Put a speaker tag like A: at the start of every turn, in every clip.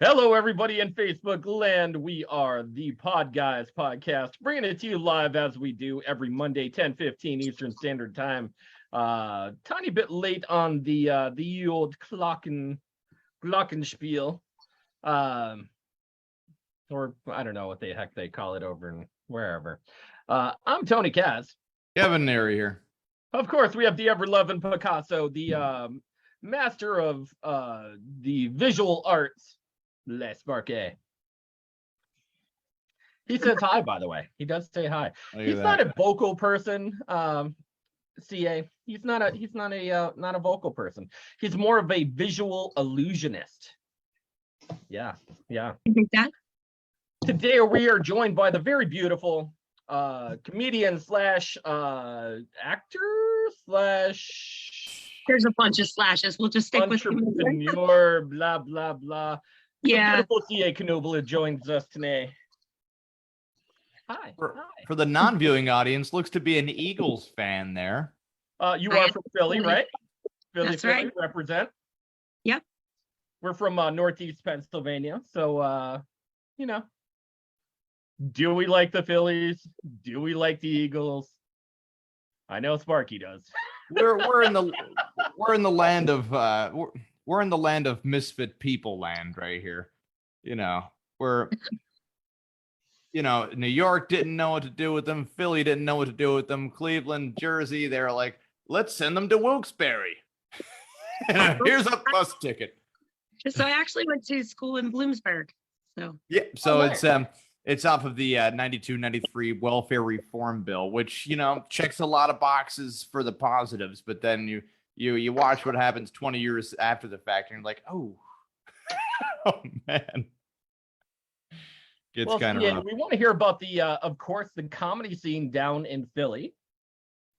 A: Hello, everybody in Facebook land. We are the Podguyz podcast, bringing it to you live as we do every Monday, 10:15 Eastern Standard Time. Tiny bit late on the old glockenspiel, or I don't know what the heck they call it over in wherever. I'm Tony Kaz.
B: Kevin Neri here.
A: Of course, we have the ever-loving Picasso, the master of the visual arts, Les Barquet. He says hi, by the way. He does say hi. He's not a vocal person, CA. He's not a vocal person. He's more of a visual illusionist. Yeah.
C: You think that?
A: Today we are joined by the very beautiful comedian slash actor slash.
C: There's a bunch of slashes. We'll just stick with
A: entrepreneur, blah blah blah.
C: Yeah.
A: The beautiful CA Kanooble joins us today. Hi.
B: For the non-viewing audience, looks to be an Eagles fan there.
A: You are from Philly, right?
C: That's right.
A: Represent.
C: Yep.
A: We're from Northeast Pennsylvania, so do we like the Phillies? Do we like the Eagles? I know Sparky does.
B: We're in the land of misfit people land right here. New York didn't know what to do with them. Philly didn't know what to do with them. Cleveland, Jersey, they're like, let's send them to Wilkes-Barre. Here's a bus ticket.
C: So I actually went to school in Bloomsburg. So
B: yeah, it's off of the 92-93 welfare reform bill, which checks a lot of boxes for the positives, but then you watch what happens 20 years after the fact, and you're like, oh man. It's kind of rough.
A: We want to hear about of course, the comedy scene down in Philly,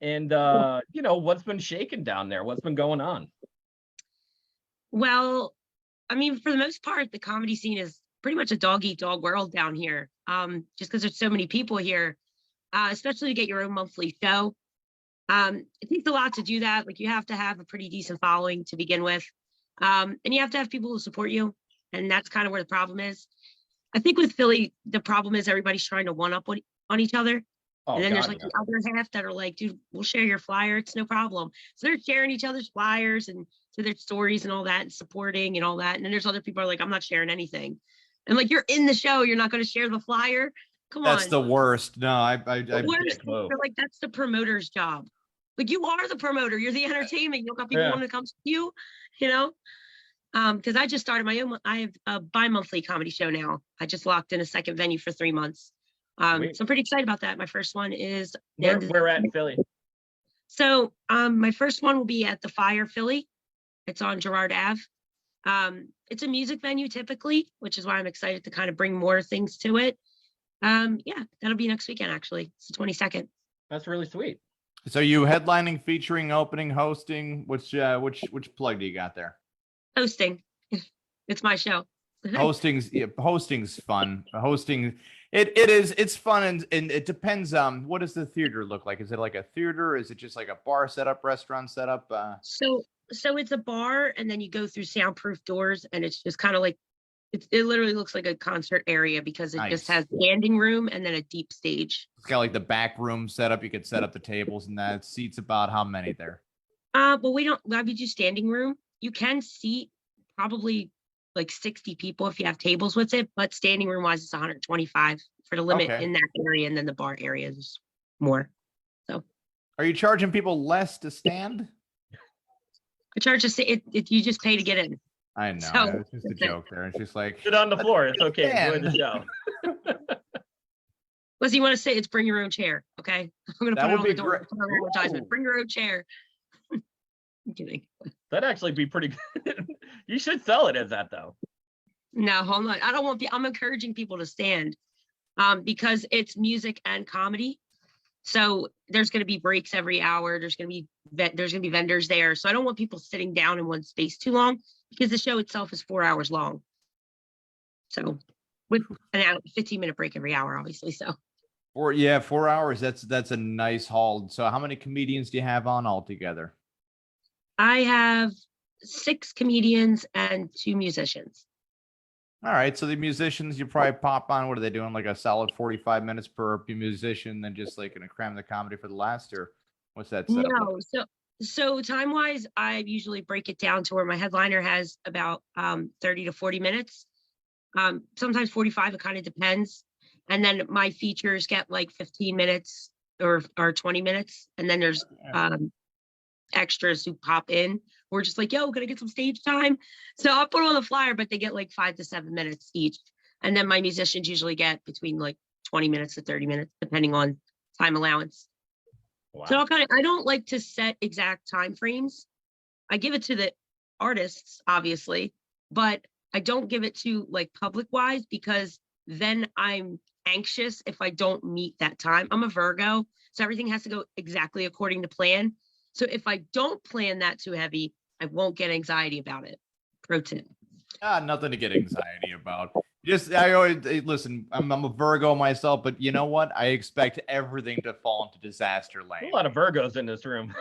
A: and what's been shaking down there, what's been going on.
C: Well, I mean, for the most part, the comedy scene is pretty much a dog-eat-dog world down here. Just because there's so many people here, especially to get your own monthly show. It takes a lot to do that. Like, you have to have a pretty decent following to begin with, and you have to have people who support you, and that's kind of where the problem is. I think with Philly, the problem is everybody's trying to one-up on each other. And then there's like the other half that are like, dude, we'll share your flyer. It's no problem. So they're sharing each other's flyers and to their stories and all that, and supporting and all that. And then there's other people are like, I'm not sharing anything. And like, you're in the show, you're not going to share the flyer. Come on.
B: That's the worst. No, I
C: They're like, that's the promoter's job. Like, you are the promoter. You're the entertainment. You don't got people wanting to come to you, because I just started my own. I have a bi-monthly comedy show now. I just locked in a second venue for 3 months. So I'm pretty excited about that. My first one is
A: where at in Philly.
C: So my first one will be at the Fire Philly. It's on Girard Ave. It's a music venue typically, which is why I'm excited to kind of bring more things to it. That'll be next weekend actually. It's the 22nd.
A: That's really sweet.
B: So you headlining, featuring, opening, hosting? Which plug do you got there?
C: Hosting. It's my show.
B: Hosting's fun. Hosting it's fun, and it depends. What does the theater look like? Is it like a theater? Is it just like a bar setup, restaurant setup?
C: So it's a bar, and then you go through soundproof doors, and it's just kind of like it literally looks like a concert area because it just has standing room and then a deep stage.
B: It's got like the back room setup. You could set up the tables and that. Seats about how many there?
C: But we do standing room. You can seat probably like 60 people if you have tables with it, but standing room wise, it's 125 for the limit in that area, and then the bar area is more. So,
B: are you charging people less to stand?
C: I charge you just pay to get in.
B: I know. So, it's just a joke there. It's just like,
A: sit on the floor. It's okay. Enjoy the show.
C: Unless you want to say it's bring your own chair. Okay. I'm going to put it on the door. Advertisement. Bring your own chair. I'm kidding.
A: That'd actually be pretty good. You should sell it as that though.
C: No, hold on. I'm encouraging people to stand because it's music and comedy. So there's going to be breaks every hour. There's going to be vendors there. So I don't want people sitting down in one space too long because the show itself is 4 hours long. So with an 15-minute break every hour, obviously. So
B: 4 hours. That's a nice haul. So how many comedians do you have on altogether?
C: I have 6 comedians and 2 musicians.
B: All right, so the musicians, you probably pop on. What are they doing? Like a solid 45 minutes per musician, then just like gonna cram the comedy for the last, or what's that setup like?
C: No, so time wise, I usually break it down to where my headliner has about 30 to 40 minutes. Sometimes 45, it kind of depends. And then my features get like 15 minutes or 20 minutes. And then there's extras who pop in. We're just like, yo, gonna get some stage time. So I'll put on the flyer, but they get like 5 to 7 minutes each. And then my musicians usually get between like 20 minutes to 30 minutes, depending on time allowance.
A: Wow.
C: So I don't like to set exact time frames. I give it to the artists, obviously, but I don't give it to like public wise, because then I'm anxious if I don't meet that time. I'm a Virgo, so everything has to go exactly according to plan. So if I don't plan that too heavy, I won't get anxiety about it. Pro tip.
B: Nothing to get anxiety about. Just I always listen. I'm a Virgo myself, but you know what? I expect everything to fall into disaster lane.
A: A lot of Virgos in this room.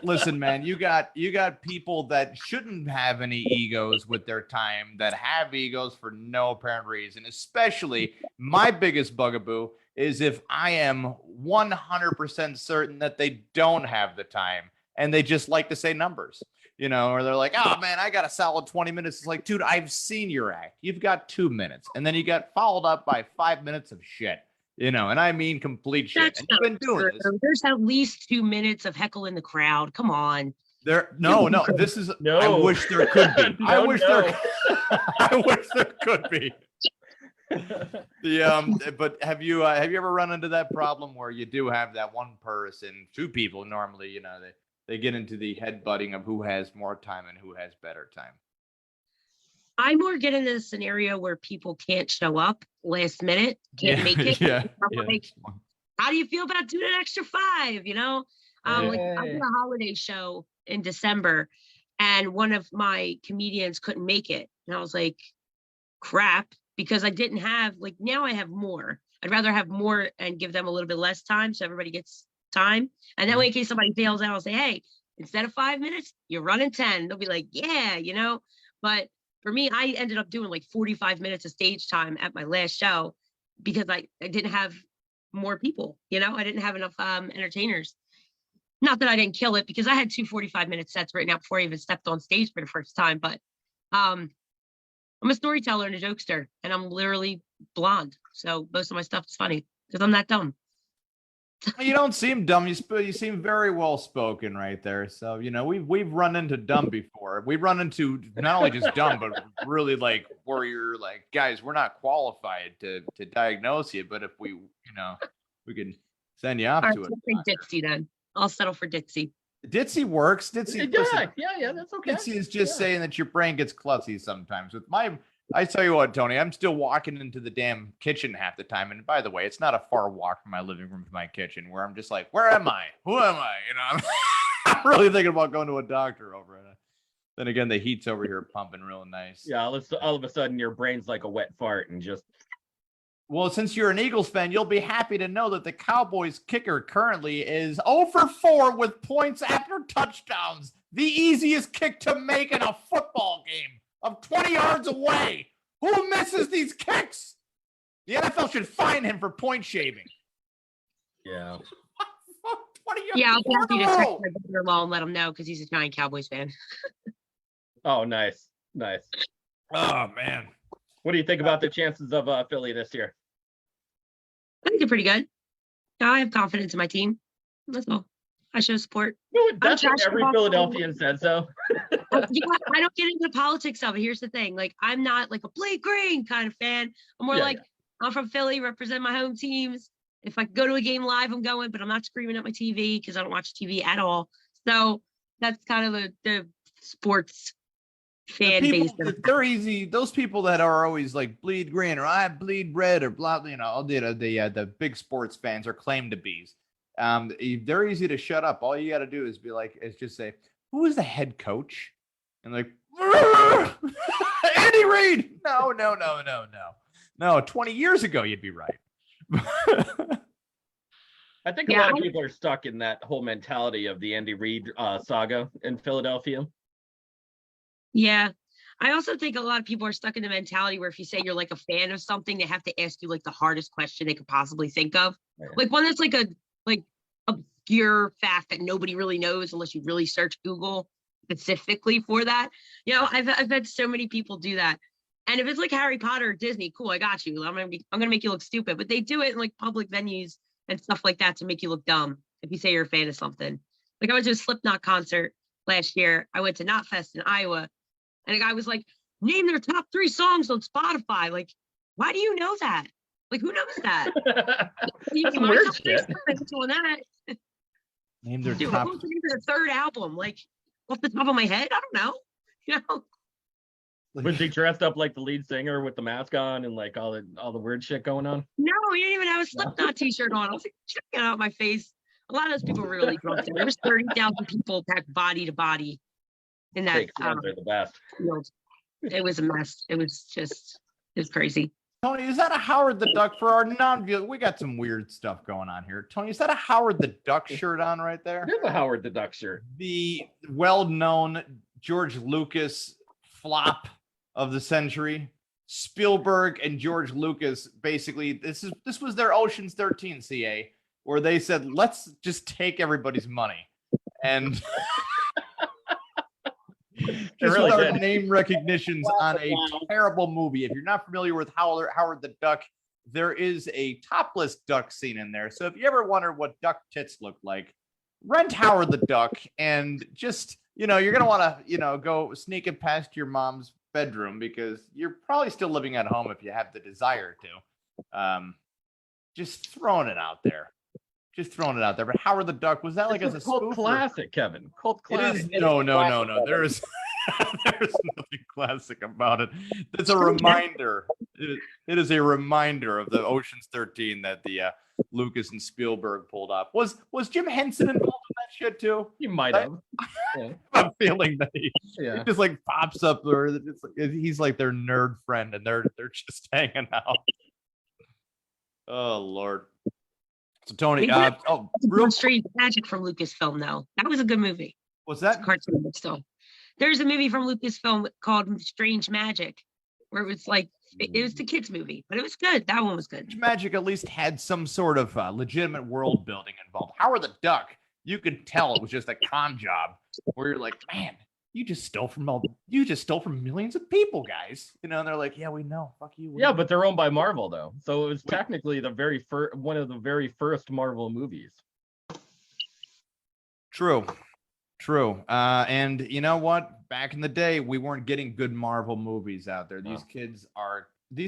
B: Listen, man. You got people that shouldn't have any egos with their time, that have egos for no apparent reason. Especially my biggest bugaboo is if I am 100% certain that they don't have the time and they just like to say numbers. Or they're like, oh man, I got a solid 20 minutes. It's like, dude, I've seen your act. You've got 2 minutes. And then you got followed up by 5 minutes of shit, and I mean complete shit.
C: That's
B: and you've been doing this.
C: There's at least 2 minutes of heckle in the crowd. Come on.
B: No, this is,
A: no.
B: I wish there could be.
A: No,
B: I wish there could be. But have you ever run into that problem where you do have that one person, 2 people normally, they get into the headbutting of who has more time and who has better time?
C: I more get into the scenario where people can't show up last minute, can't make it.
B: Yeah,
C: like, how do you feel about doing an extra 5? Like I did a holiday show in December, and one of my comedians couldn't make it, and I was like, crap, because I didn't have, like, now I have more. I'd rather have more and give them a little bit less time so everybody gets time. And that way, in case somebody bails out, I'll say, hey, instead of 5 minutes, you're running 10. They'll be like, yeah, But for me, I ended up doing like 45 minutes of stage time at my last show because I didn't have more people, I didn't have enough entertainers. Not that I didn't kill it, because I had 2 45-minute sets written out before I even stepped on stage for the first time. But I'm a storyteller and a jokester, and I'm literally blonde. So most of my stuff is funny because I'm that dumb.
B: You don't seem dumb. You seem very well spoken right there. So we've run into dumb before. We've run into not only just dumb, but really like where you're like, guys, we're not qualified to diagnose you, but if we can send you off to it.
C: Ditsy then. I'll settle for Ditsy.
B: Ditsy works. Ditsy, listen,
A: yeah, that's okay.
B: Ditsy is just saying that your brain gets klutzy sometimes. I tell you what, Tony, I'm still walking into the damn kitchen half the time. And by the way, it's not a far walk from my living room to my kitchen, where I'm just like, where am I? Who am I? I'm really thinking about going to a doctor over it. Then again, the heat's over here pumping real nice.
A: Yeah, all of a sudden your brain's like a wet fart and just.
B: Well, since you're an Eagles fan, you'll be happy to know that the Cowboys kicker currently is 0 for 4 with points after touchdowns. The easiest kick to make in a football game of 20 yards away. Who misses these kicks? The NFL should fine him for point shaving.
A: Yeah.
C: 20 yards. Yeah, I'll be happy to text my brother-in-law and let him know, because he's a giant Cowboys fan.
A: Oh, nice.
B: Oh, man.
A: What do you think about the chances of Philly this year?
C: I think they're pretty good. I have confidence in my team. That's all. I show support.
A: That's what every Philadelphian said so.
C: I don't get into the politics of it. Here's the thing. Like, I'm not like a Blake Green kind of fan. I'm more I'm from Philly, represent my home teams. If I go to a game live, I'm going, but I'm not screaming at my TV because I don't watch TV at all. So that's kind of the sports fan base.
B: They're easy. Those people that are always like bleed green or I bleed red or blah, the big sports fans are claim to be's. They're easy to shut up. All you got to do is just say, who is the head coach? And like, Andy Reid. No. 20 years ago, you'd be right.
A: I think a lot of people are stuck in that whole mentality of the Andy Reid saga in Philadelphia.
C: Yeah. I also think a lot of people are stuck in the mentality where if you say you're like a fan of something, they have to ask you like the hardest question they could possibly think of.
A: Right.
C: Like one that's like a obscure fact that nobody really knows unless you really search Google specifically for that. You know, I've had so many people do that. And if it's like Harry Potter or Disney, cool, I got you. I'm gonna make you look stupid. But they do it in like public venues and stuff like that to make you look dumb if you say you're a fan of something. Like I went to a Slipknot concert last year. I went to Knotfest in Iowa, and a guy was like, name their top 3 songs on Spotify. Like, why do you know that? Like, who knows that?
A: That's some weird shit.
C: On that.
B: Name their
C: Dude,
B: top.
C: what was their 3rd album? Like, off the top of my head, I don't know. You know?
A: Was he dressed up like the lead singer with the mask on and like all the weird shit going on?
C: No, he didn't even have a Slipknot t-shirt on. I was like, checking out my face. A lot of those people were really drunk. There was 30,000 people packed body to body in that
A: Fake fans are the best.
C: field. It was a mess. It was crazy.
B: Tony, is that a Howard the Duck for our non-viewers? We got some weird stuff going on here. Tony, is that a Howard the Duck shirt on right there?
A: There's a Howard the Duck shirt.
B: The well-known George Lucas flop of the century. Spielberg and George Lucas, basically, this was their Ocean's 13 CA, where they said, let's just take everybody's money. And just
A: really
B: with our
A: did.
B: name recognitions on a terrible movie. If you're not familiar with Howard the Duck, there is a topless duck scene in there. So if you ever wonder what duck tits look like, rent Howard the Duck and just, you're going to want to, go sneak it past your mom's bedroom because you're probably still living at home if you have the desire to. Just throwing it out there. But Howard the Duck, was that like as a
A: cult classic, Kevin? Cult classic.
B: No. There's nothing classic about it. It's a reminder. It is a reminder of the Ocean's 13 that the Lucas and Spielberg pulled off. Was Jim Henson involved in that shit too?
A: You might have. Yeah.
B: I'm feeling that he
A: Yeah.
B: just like pops up, or he's like their nerd friend, and they're just hanging out. Oh Lord. So Tony,
C: Real Strange Magic from Lucasfilm, though. That was a good movie.
B: was that?
C: It's a cartoon, but still. There's a movie from Lucasfilm called Strange Magic, where it was like, it was the kids' movie, but it was good. That one was good.
B: Magic at least had some sort of legitimate world building involved. Howard the Duck, you could tell it was just a con job where you're like, man, you just stole from millions of people, guys. And they're like, yeah, we know. Fuck you.
A: Yeah, but they're owned by Marvel though, so it was technically the very first one of the very first Marvel movies.
B: True. And you know what? Back in the day, we weren't getting good Marvel movies out there. These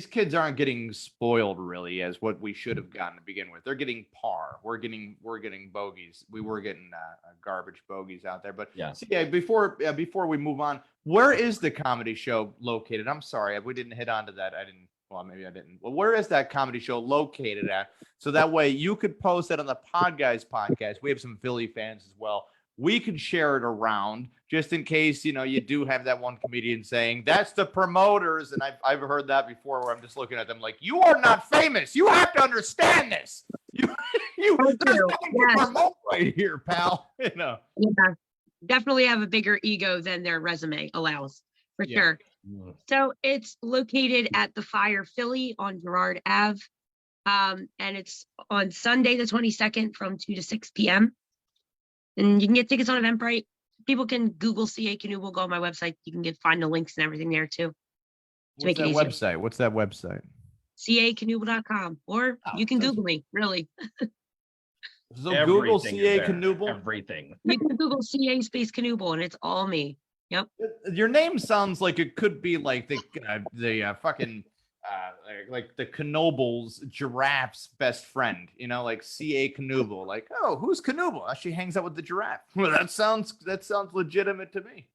B: kids aren't getting spoiled really as what we should have gotten to begin with. They're getting par. We're getting bogeys. We were getting garbage bogeys out there. But
A: yeah.
B: So before we move on, where is the comedy show located? I'm sorry, we didn't hit onto that. Maybe I didn't. Well, where is that comedy show located at? So that way you could post it on the Podguyz podcast. We have some Philly fans as well. We could share it around just in case, you do have that one comedian saying that's the promoters. And I've heard that before where I'm just looking at them like, you are not famous. You have to understand this. You promote right here, pal.
C: Yeah, definitely have a bigger ego than their resume allows, for sure. Yeah. So it's located at the Fire Philly on Girard Ave. And it's on Sunday, the 22nd from 2 to 6 p.m. And you can get tickets on Eventbrite. People can Google CA Kanooble, go on my website. You can find the links and everything there too.
B: What's that website?
C: CAKanooble.com. Or you can Google me, really.
B: So Google CA Kanooble?
A: Everything.
C: You can Google CA space Kanooble and it's all me. Yep.
B: Your name sounds like it could be like the fucking like the Knoeble's giraffe's best friend, like CA Kanooble. Like, oh, who's Kanooble? She hangs out with the giraffe. Well, that sounds legitimate to me.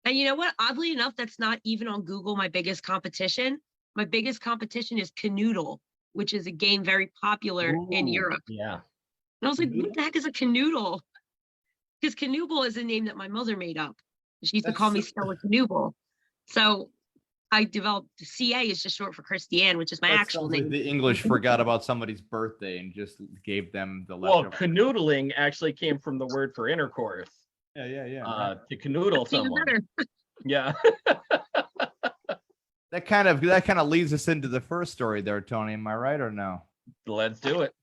C: And you know what? Oddly enough, that's not even on Google. My biggest competition is Canoodle, which is a game very popular in Europe.
A: Yeah.
C: And I was like, what the heck is a canoodle? Because Kanooble is a name that my mother made up. She used to call me Stella Kanooble. So I developed CA is just short for Christiane, which is my actual name.
B: Like the English forgot about somebody's birthday and just gave them the
A: leftover. Well, canoodling actually came from the word for intercourse.
B: Yeah.
A: To canoodle someone. Yeah.
B: That kind of leads us into the first story there, Tony. Am I right or no?
A: Let's do it.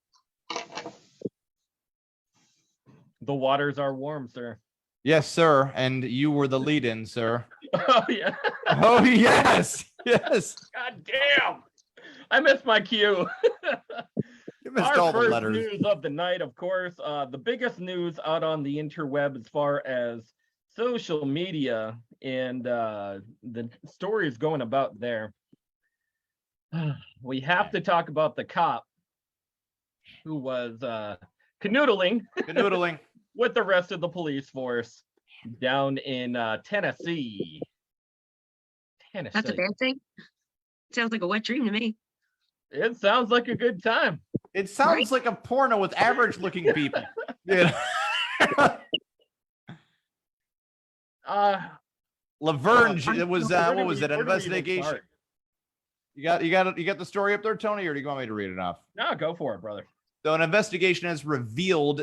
A: The waters are warm, sir.
B: Yes, sir. And you were the lead-in, sir.
A: Oh yeah.
B: Oh yes, yes.
A: God damn. I missed my cue.
B: You missed
A: Our
B: all the
A: first
B: letters.
A: news of the night, of course, the biggest news out on the interweb as far as social media and the stories going about there. We have to talk about the cop who was canoodling with the rest of the police force down in Tennessee.
C: That's a bad thing. Sounds like a wet dream to me.
A: It sounds like a good time.
B: It sounds like a porno with average-looking people. Yeah. Laverne, it was what was it? An investigation. You got the story up there, Tony, or do you want me to read it off?
A: No, go for it, brother.
B: So an investigation has revealed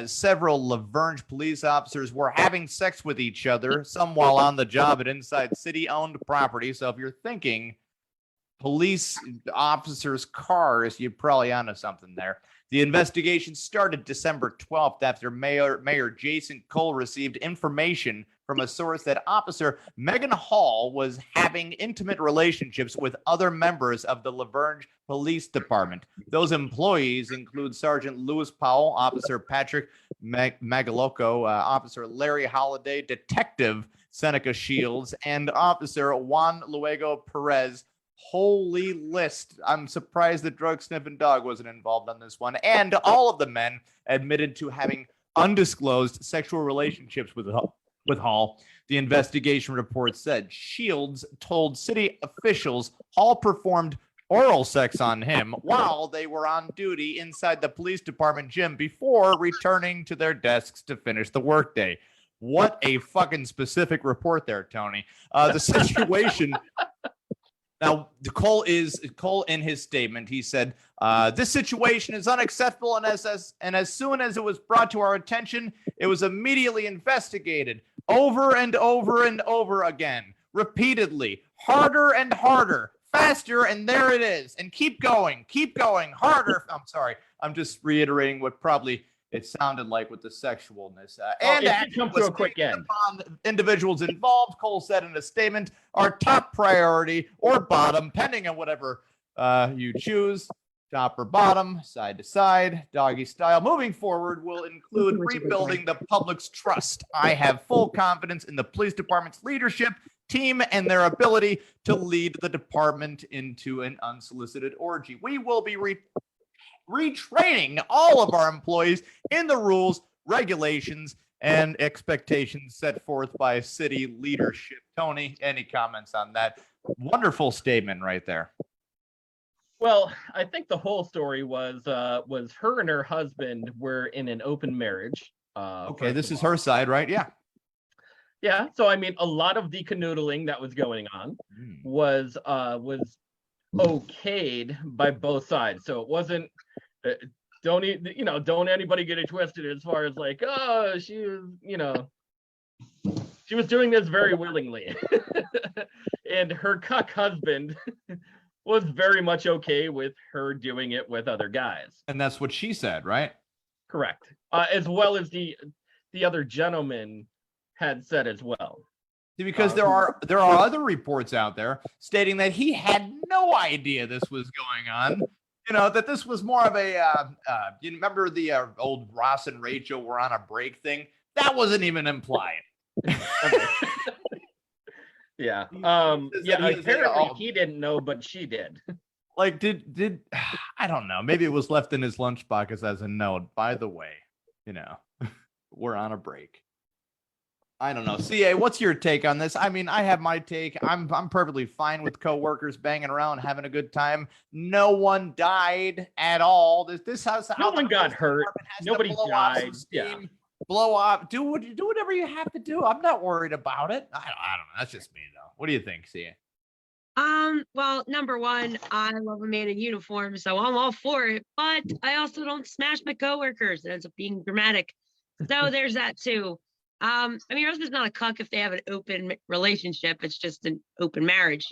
B: several Laverne police officers were having sex with each other, some while on the job at inside city-owned property. So if you're thinking police officers' cars, you're probably onto something there. The investigation started December 12th after Mayor Jason Cole received information from a source that Officer Megan Hall was having intimate relationships with other members of the Laverne Police Department. Those employees include Sergeant Lewis Powell, Officer Patrick Magaloko, Officer Larry Holliday, Detective Seneca Shields, and Officer Juan Luego Perez. Holy list. I'm surprised the drug sniffing dog wasn't involved on this one. And all of the men admitted to having undisclosed sexual relationships with Hall. The investigation report said Shields told city officials Hall performed oral sex on him while they were on duty inside the police department gym before returning to their desks to finish the workday. What a fucking specific report there, Tony. The situation... Now, Cole in his statement, he said, this situation is unacceptable, and as soon as it was brought to our attention, it was immediately investigated over and over and over again, repeatedly, harder and harder, faster, and there it is. And keep going, harder. I'm sorry. I'm just reiterating what probably it sounded like with the sexualness. And
A: it come to a quick end.
B: On individuals involved, Cole said in a statement, our top priority or bottom, pending on whatever you choose, top or bottom, side to side, doggy style, moving forward will include rebuilding the public's trust. I have full confidence in the police department's leadership, team, and their ability to lead the department into an unsolicited orgy. We will be retraining all of our employees in the rules, regulations, and expectations set forth by city leadership. Tony, any comments on that? Wonderful statement right there.
A: Well, I think the whole story was her and her husband were in an open marriage.
B: Okay, this is her side, right? Yeah.
A: Yeah. So I mean, a lot of the canoodling that was going on was okayed by both sides. So it wasn't. Don't anybody get it twisted as far as like, oh, she was doing this very willingly. And her cuck husband was very much okay with her doing it with other guys.
B: And that's what she said, right?
A: Correct. As well as the other gentleman had said as well.
B: Because there are other reports out there stating that he had no idea this was going on. You know, that this was more of a, you remember the old Ross and Rachel were on a break thing? That wasn't even implied.
A: Yeah. Apparently he didn't know, but she did.
B: Like, did I don't know. Maybe it was left in his lunchbox as a note. By the way, we're on a break. I don't know. CA, what's your take on this? I mean, I have my take. I'm perfectly fine with coworkers banging around, having a good time. No one died at all. This house.
A: No one got hurt. Nobody died. Yeah.
B: Blow off. Do whatever you have to do. I'm not worried about it. I don't know. That's just me, though. What do you think, CA?
C: Well, number one, I love a man in uniform, so I'm all for it. But I also don't smash my coworkers. It ends up being dramatic. So there's that too. I mean, your husband's not a cuck if they have an open relationship. It's just an open marriage,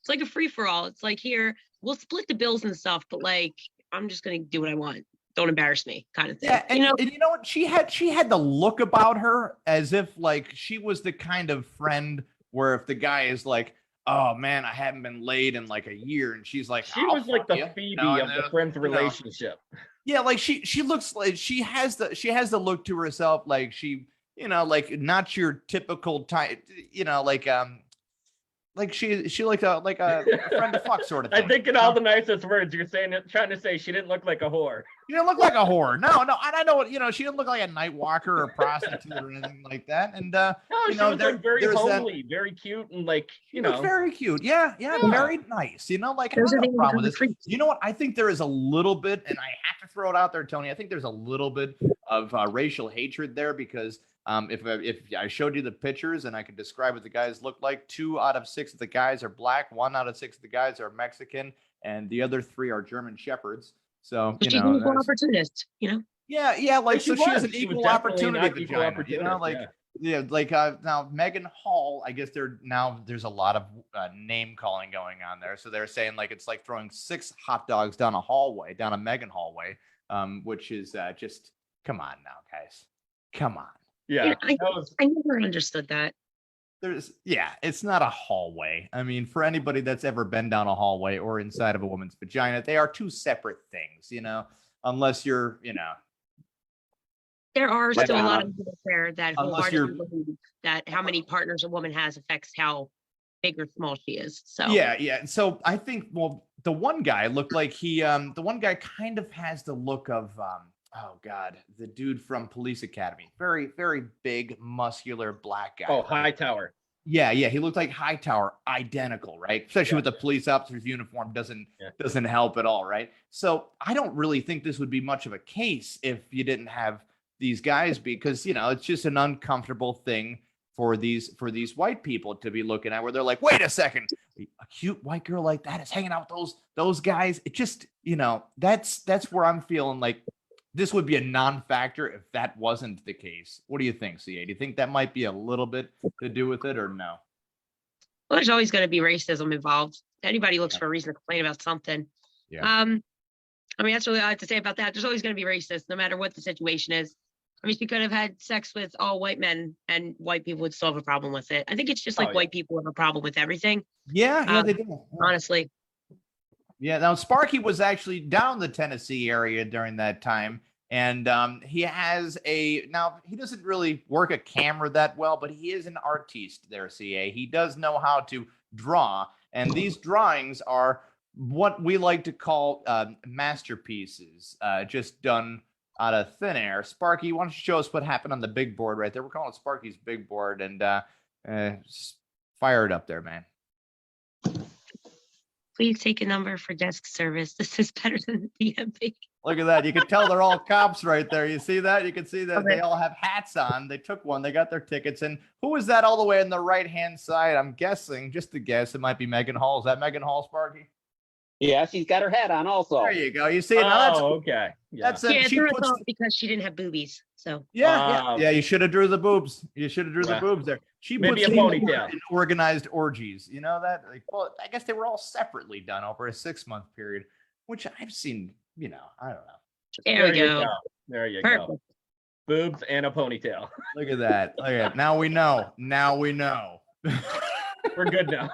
C: It's like a free for all. It's like, here, we'll split the bills and stuff, but like, I'm just gonna do what I want. Don't embarrass me, kind of thing.
B: Yeah, and you know what? She had the look about her as if like she was the kind of friend where if the guy is like, oh man, I haven't been laid in like a year, and she's like,
A: she was like the Phoebe of the friends relationship.
B: Yeah, like she looks like she has the look to herself, like she, like not your typical type, like she like a friend to fuck sort of thing.
A: I think in all the nicest words you're trying to say she didn't look like a whore.
B: She didn't look like a whore. No, and I know what she didn't look like a night walker or a prostitute or anything like that. And
A: no, she was like very homely, very cute, and like
B: very cute. Yeah, very nice. Like I have no problem with this. You know what? I think there is a little bit, and I have to throw it out there, Tony. I think there's a little bit of racial hatred there because if I showed you the pictures and I could describe what the guys look like, 2 out of 6 of the guys are black, 1 out of 6 of the guys are Mexican, and the other 3 are German Shepherds. So
C: she's an equal opportunist,
B: Yeah, like so she has an equal opportunity vagina, now Megan Hall, I guess there's a lot of name calling going on there. So they're saying like it's like throwing 6 hot dogs down a Megan hallway, which is just come on now, guys. Come on.
A: Yeah,
C: I never understood that.
B: It's not a hallway. I mean, for anybody that's ever been down a hallway or inside of a woman's vagina, they are 2 separate things, unless you're,
C: There are still a lot of people there that believe that how many partners a woman has affects how big or small she is. So
B: yeah. So I think the one guy looked like the one guy kind of has the look of oh God, the dude from Police Academy. Very, very big, muscular black guy.
A: Oh, Hightower.
B: Yeah. He looked like Hightower, identical, right? Especially with the police officer's uniform, doesn't help at all, right? So I don't really think this would be much of a case if you didn't have these guys, because it's just an uncomfortable thing for these white people to be looking at, where they're like, wait a second, a cute white girl like that is hanging out with those guys. It just that's where I'm feeling like this would be a non-factor if that wasn't the case. What do you think, CA? Do you think that might be a little bit to do with it or no?
C: Well, there's always going to be racism involved. Anybody looks for a reason to complain about something.
B: Yeah.
C: I mean, that's really all I have to say about that. There's always going to be racist, no matter what the situation is. I mean, she could have had sex with all white men and white people would still have a problem with it. I think it's just like white people have a problem with everything.
B: Yeah, they do.
C: Honestly.
B: Yeah, now Sparky was actually down the Tennessee area during that time, and he has now he doesn't really work a camera that well, but he is an artiste there, CA. He does know how to draw, and these drawings are what we like to call masterpieces, just done out of thin air. Sparky, why don't you show us what happened on the big board right there? We're calling it Sparky's big board, and fire it up there, man.
C: Please take a number for desk service. This is better than the DMV.
B: Look at that. You can tell they're all cops right there. You see that? You can see that they all have hats on. They took one. They got their tickets. And who is that all the way on the right-hand side? I'm guessing, just a guess, it might be Megan Hall. Is that Megan Hall, Sparky?
D: Yeah, she's got her hat on also.
B: There you go. You see it? That's
A: okay. Yeah.
C: That's she puts because she didn't have boobies. So
B: yeah. You should have drew the boobs. You should have drew the boobs there. She
A: maybe a ponytail
B: in organized orgies. You know that? Like, well, I guess they were all separately done over a 6-month period, which I've seen. I don't know.
C: There we go.
A: There you go. Boobs and a ponytail.
B: Look at that. Look at that. Now we know.
A: We're good now.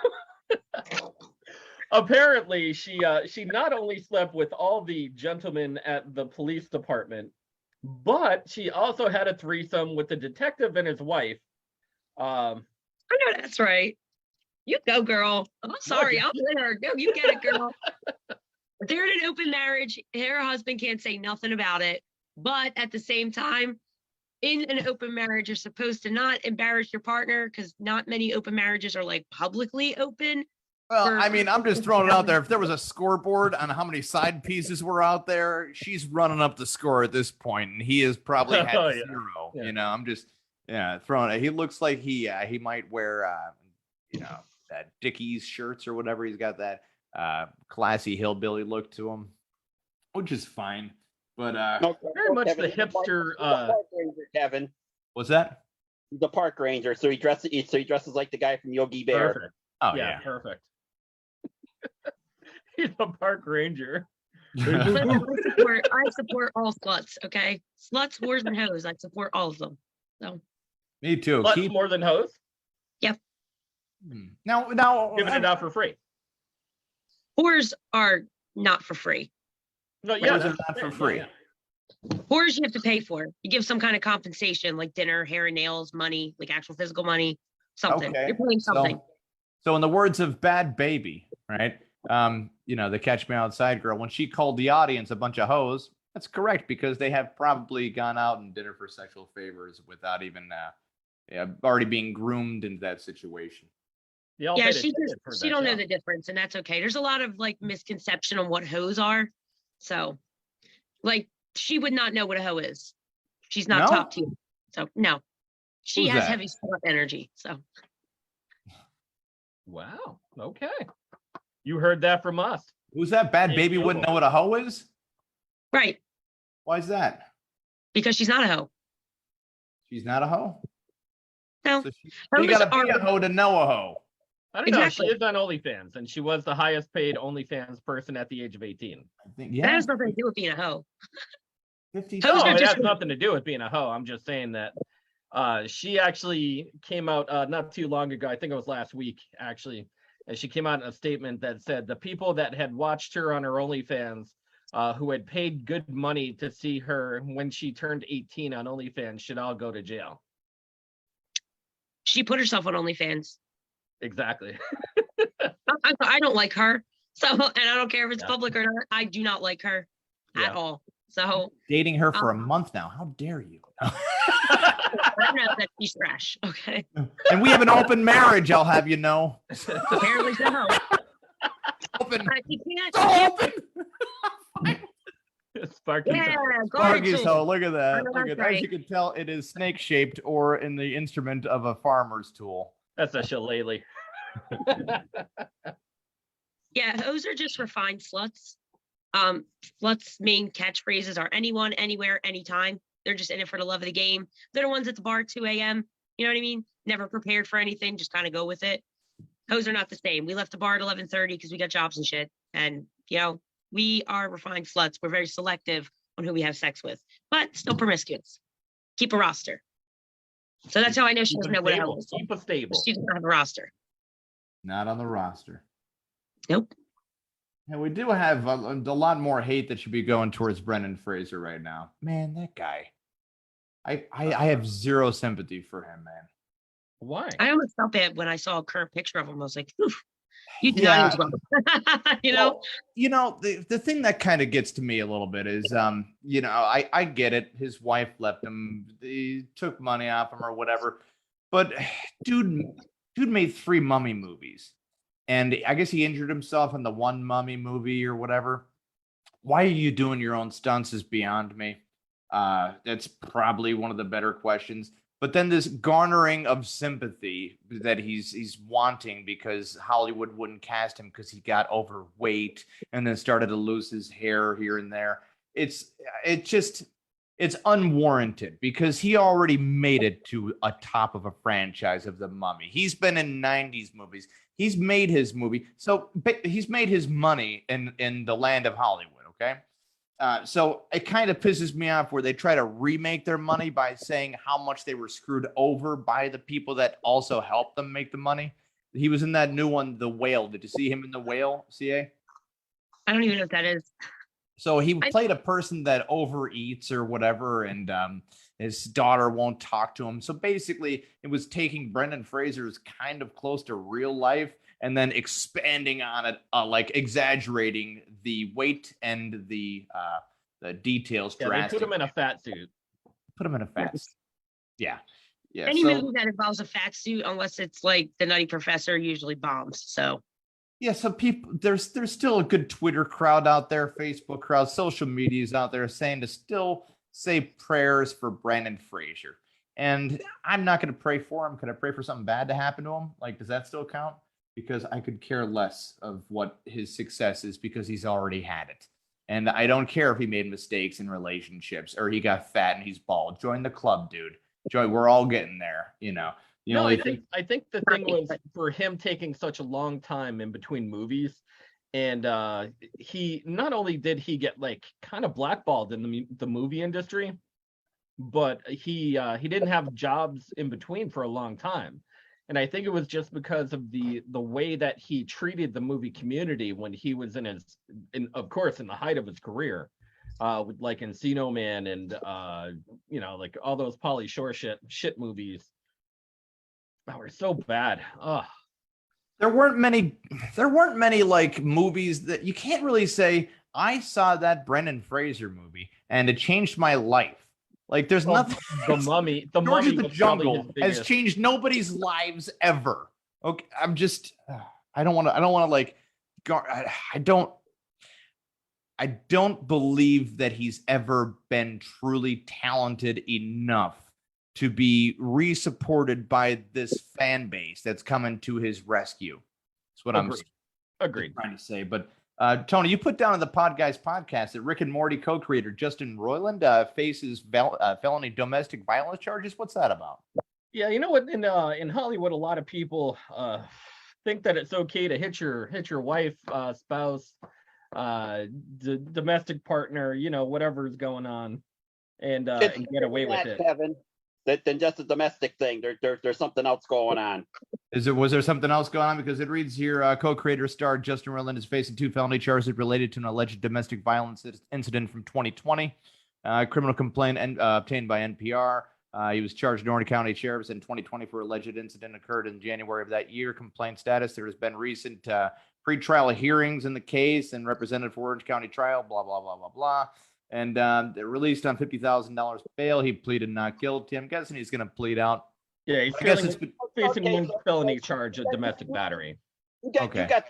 A: Apparently, she not only slept with all the gentlemen at the police department, but she also had a threesome with the detective and his wife.
C: I know that's right. You go, girl. I'm sorry, I'll let her. No, you get it, girl. They're in an open marriage. Her husband can't say nothing about it. But at the same time, in an open marriage, you're supposed to not embarrass your partner, because not many open marriages are like publicly open.
B: Well, I mean, I'm just throwing it out there. If there was a scoreboard on how many side pieces were out there, she's running up the score at this point, and he has probably had 0. Yeah. I'm just throwing it. He looks like he might wear that Dickies shirts or whatever. He's got that classy hillbilly look to him, which is fine. But
A: very much Kevin, the hipster.
D: Park ranger, Kevin.
B: What's that?
D: The park ranger. So he dresses like the guy from Yogi Bear.
A: Perfect.
B: Oh
A: yeah, perfect. a park ranger.
C: I support all sluts. Okay, sluts, whores, and hoes. I support all of them. So
B: Me too.
A: Sluts more than hoes.
B: Now,
A: Giving it out for free.
C: whores are not for free.
A: No,
B: Whores
A: yeah,
B: are
A: that's
B: not for
A: yeah,
B: free.
A: yeah.
C: Whores you have to pay for. You give some kind of compensation, like dinner, hair and nails, money, like actual physical money, something.
B: Okay.
C: You're paying something.
B: So in the words of Bad Baby, right? The Catch Me Outside girl, when she called the audience a bunch of hoes, that's correct because they have probably gone out and dinner for sexual favors without even already being groomed into that situation.
C: Yeah, she don't know the difference, and that's okay. There's a lot of like misconception on what hoes are. So, like, she would not know what a hoe is. She's not
B: No?
C: top tier. So no, she
B: Who's
C: has
B: that?
C: heavy slut energy. So
A: Wow. Okay. You heard that from us.
B: Who's that? Bad
A: Yeah,
B: Baby
A: no.
B: wouldn't know what a hoe is?
C: right,
B: Why is that?
C: because she's not a hoe.
B: She's not a hoe?
C: No,
B: So you
C: hoes
B: gotta be
C: are
B: a hoe to know a hoe.
A: I don't know.
C: Exactly.
A: She is on OnlyFans, and she was the highest paid OnlyFans person at the age of 18.
B: I think,
C: that
B: yeah.
C: has nothing to do with being a hoe.
B: 50
C: Hoes
A: No,
C: are
A: it
C: just-
A: has nothing to do with being a hoe. I'm just saying that she actually came out not too long ago. I think it was last week, actually. And she came out in a statement that said the people that had watched her on her OnlyFans, who had paid good money to see her when she turned 18 on OnlyFans, should all go to jail.
C: She put herself on OnlyFans.
A: Exactly.
C: I don't like her. So, and I don't care if it's
A: Yeah.
C: public or not. I do not like her
A: Yeah.
C: at all. So
B: dating her for a month now. How dare you?
C: I know that she's trash. Okay.
B: And we have an open marriage, I'll have you know.
C: Apparently so.
B: Open.
C: You can't.
B: Open.
A: Sparky.
C: Yeah,
B: Podguyz,
C: go
B: look at that.
C: I know
B: Look
C: that's
B: at As
C: right.
B: you can tell, it is snake-shaped or in the instrument of a farmer's tool.
A: That's a shillelagh.
C: Yeah, hoes are just refined sluts. Sluts' main catchphrases are anyone, anywhere, anytime. They're just in it for the love of the game. They're the ones at the bar at 2 a.m. You know what I mean? Never prepared for anything, just kind of go with it. Hoes are not the same. We left the bar at 11:30 because we got jobs and shit. And, we are refined sluts. We're very selective on who we have sex with, but still promiscuous. Keep a roster. So that's how I know she doesn't know what a hoe is.
A: Keep a stable.
C: She doesn't have a roster.
B: Not on the roster.
C: Nope.
B: And we do have a lot more hate that should be going towards Brendan Fraser right now. Man, that guy. I have zero sympathy for him, man.
A: Why?
C: I almost felt bad when I saw a current picture of him. I was like, oof, you did
B: Yeah.
C: not age well.
B: Well, the thing that kind of gets to me a little bit is, I get it. His wife left him. He took money off him or whatever. But dude made 3 Mummy movies. And I guess he injured himself in the one Mummy movie or whatever. Why are you doing your own stunts is beyond me. That's probably one of the better questions. But then this garnering of sympathy that he's wanting because Hollywood wouldn't cast him because he got overweight and then started to lose his hair here and there. It's unwarranted because he already made it to a top of a franchise of the Mummy. He's been in 90s movies. He's made his movie. So he's made his money in the land of Hollywood, okay? So it kind of pisses me off where they try to remake their money by saying how much they were screwed over by the people that also helped them make the money. He was in that new one, The Whale. Did you see him in The Whale, CA?
C: I don't even know what that is.
B: So he played a person that overeats or whatever, and his daughter won't talk to him. So basically, it was taking Brendan Fraser's kind of close to real life and then expanding on it, like exaggerating the weight and the details.
A: Yeah, they put him in a fat suit.
B: Put him in a fat suit. Yeah.
C: Any
B: So,
C: movie that involves a fat suit, unless it's like The Nutty Professor, usually bombs. So
B: yeah, so people, there's still a good Twitter crowd out there, Facebook crowd, social medias out there saying to still say prayers for Brendan Fraser. And I'm not going to pray for him. Could I pray for something bad to happen to him? Like, does that still count? Because I could care less of what his success is because he's already had it. And I don't care if he made mistakes in relationships or he got fat and he's bald. Join the club, dude. We're all getting there,
A: I think the thing was for him taking such a long time in between movies, and he not only did he get like kind of blackballed in the movie industry, but he didn't have jobs in between for a long time. And I think it was just because of the way that he treated the movie community when he was of course in the height of his career, with like Encino Man and like all those Pauly Shore shit movies that were so bad. Ugh.
B: There weren't many like movies that you can't really say I saw that Brendan Fraser movie and it changed my life. Like there's nothing.
A: The Mummy,
B: George of the
A: was
B: Jungle
A: probably
B: has changed nobody's lives ever. Okay, I'm just I don't want to like I don't believe that he's ever been truly talented enough to be re-supported by this fan base that's coming to his rescue. That's what
A: Agreed.
B: I'm trying to say. But Tony, you put down in the Podguyz podcast that Rick and Morty co-creator Justin Roiland faces felony domestic violence charges. What's that about?
A: Yeah, you know what? In Hollywood, a lot of people think that it's okay to hit your wife, spouse, domestic partner, whatever's going on, and get away with it.
D: Kevin, than just a domestic thing. There's something else going on.
B: Was there something else going on? Because it reads here, co-creator star Justin Roiland is facing 2 felony charges related to an alleged domestic violence incident from 2020. Criminal complaint obtained by NPR. He was charged in Orange County Sheriff's in 2020 for alleged incident occurred in January of that year. Complaint status: there has been recent pretrial hearings in the case and represented for Orange County trial. Blah blah blah blah blah. And they're released on $50,000 bail. He pleaded not guilty. I'm guessing he's going to plead out.
A: Yeah, he's facing one felony charge of domestic battery.
D: You got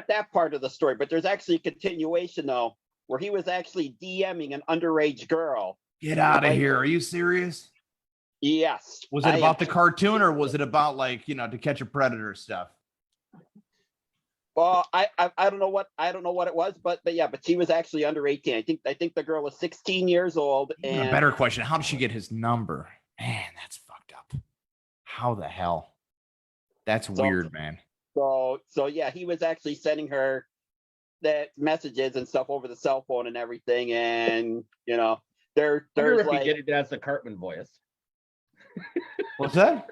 D: that part of the story, but there's actually a continuation though, where he was actually DMing an underage girl.
B: Get out of here! Are you serious?
D: Yes.
B: Was it about the cartoon, or was it about like To Catch a Predator stuff?
D: Well, I don't know what it was, but she was actually under 18. I think the girl was 16 years old. And
B: a better question: how did she get his number? Man, that's fucked up. How the hell? That's weird, man.
D: So yeah, he was actually sending her that messages and stuff over the cell phone and everything, and there's
A: if
D: like,
A: he did it as the Cartman voice.
B: What's that?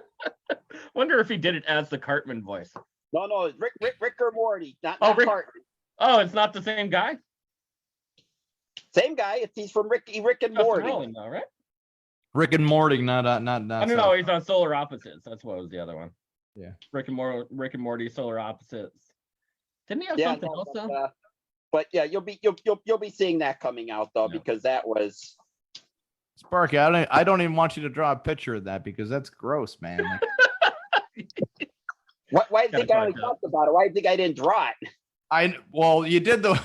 A: Wonder if he did it as the Cartman voice.
D: No, Rick or Morty, not
A: Rick.
D: Cartman.
A: Oh, it's not the same guy?
D: Same guy. He's from Rick and Morty.
A: Rolling, though, right?
B: Rick and Morty, not.
A: I don't know. He's on Solar Opposites. That's what was the other one.
B: Yeah.
A: Rick and Morty, Solar Opposites. Didn't he have something else though?
D: But yeah, you'll be seeing that coming out though, because that was.
B: Sparky, I don't even want you to draw a picture of that because that's gross, man.
D: Why do you think I only talked about it? Why do you think I didn't draw it?
B: Well, you did the.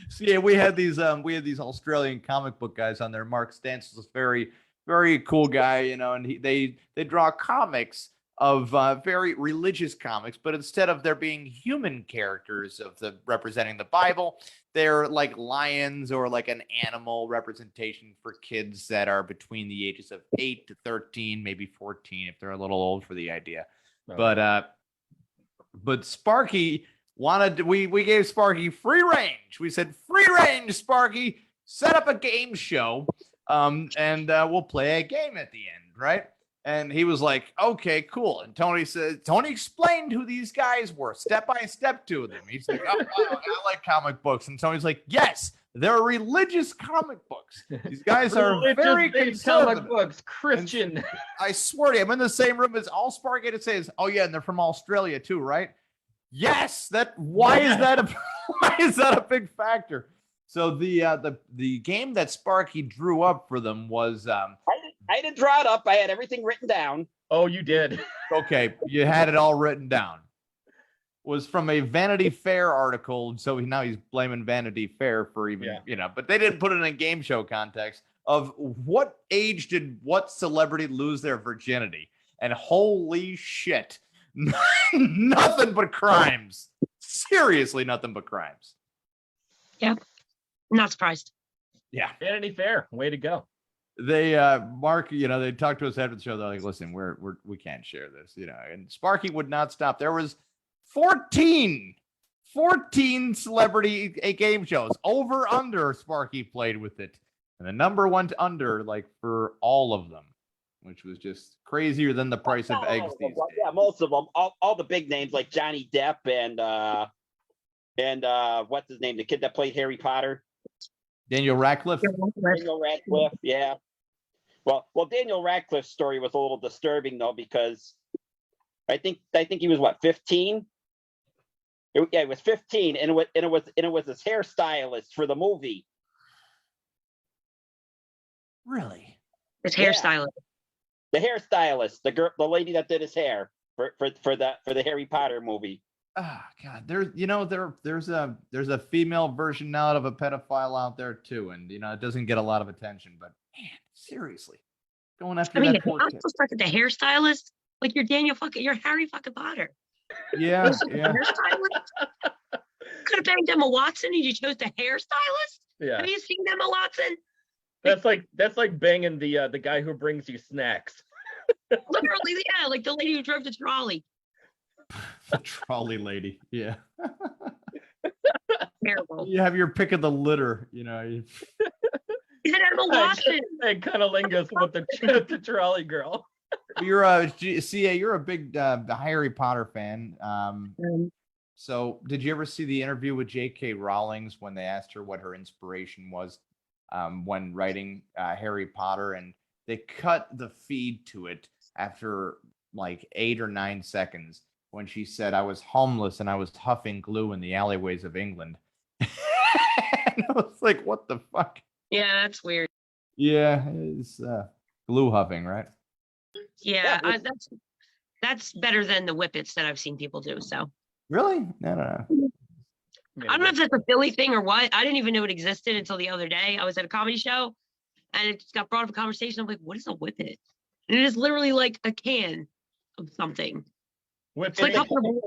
B: See, we had these Australian comic book guys on there. Mark Stantz was a very, very cool guy, and they draw comics of very religious comics, but instead of there being human characters representing the Bible, they're like lions or like an animal representation for kids that are between the ages of 8 to 13, maybe 14 if they're a little old for the idea. Okay. But Sparky we gave Sparky free range. We said, free range, Sparky, set up a game show, and we'll play a game at the end, right? And he was like, okay, cool. And Tony explained who these guys were step by step to them. He's like, I like comic books. And Tony's like, yes, they're religious comic books. These guys are very conservative.
A: Comic books, Christian.
B: And I swear to you, I'm in the same room as all Sparky had to say is, oh yeah, and they're from Australia too, right? Yes. Why is that a big factor? So the game that Sparky drew up for them was
D: I didn't draw it up. I had everything written down.
A: Oh, you did.
B: Okay, you had it all written down. Was from a Vanity Fair article, so now he's blaming Vanity Fair for even but they didn't put it in a game show context of what age did what celebrity lose their virginity, and holy shit, nothing but crimes. Seriously, nothing but crimes.
C: Yep. Not surprised.
B: Yeah.
A: Vanity Fair. Way to go.
B: They Mark, they talked to us after the show. They're like, listen, we can't share this, and Sparky would not stop. There was 14 14 celebrity game shows. Over under Sparky played with it. And the number went under like for all of them, which was just crazier than the price of eggs these days.
D: Yeah, most of them. All the big names like Johnny Depp and what's his name? The kid that played Harry Potter.
B: Daniel Radcliffe.
D: Daniel Radcliffe, yeah. Well, Daniel Radcliffe's story was a little disturbing though, because I think he was what, 15? It was 15, and it was his hairstylist for the movie.
B: Really?
C: His hairstylist.
D: The hairstylist, the lady that did his hair for the Harry Potter movie.
B: Oh God, there's a female version now of a pedophile out there too, and it doesn't get a lot of attention. But man, seriously, going after
C: I mean,
B: that poor
C: I'm
B: kid.
C: supposed to the hairstylist, like you're you're Harry fucking Potter.
B: Yeah, yeah.
C: Hairstylist? Could have banged Emma Watson, and you chose the hairstylist.
A: Yeah,
C: Have you seen Emma Watson?
A: that's like banging the guy who brings you snacks.
C: Literally, yeah, like the lady who drove the trolley.
B: The trolley lady, yeah.
C: Terrible.
B: You have your pick of the litter,
C: Is it Emma Watson?
A: And cunnilingus with the trolley girl.
B: You're a you're a big Harry Potter fan. So did you ever see the interview with J.K. Rowling when they asked her what her inspiration was when writing Harry Potter, and they cut the feed to it after like 8 or 9 seconds when she said, "I was homeless and I was huffing glue in the alleyways of England." And I was like, what the fuck?
C: Yeah, that's weird.
B: Yeah, it's glue huffing, right?
C: Yeah, that's better than the whippets that I've seen people do. So
B: Really? No.
C: I don't know if that's a Philly thing or what. I didn't even know it existed until the other day. I was at a comedy show and it just got brought up a conversation. I'm like, what is a whippet? And it is literally like a can of something.
A: Whip
C: It's like a balloon.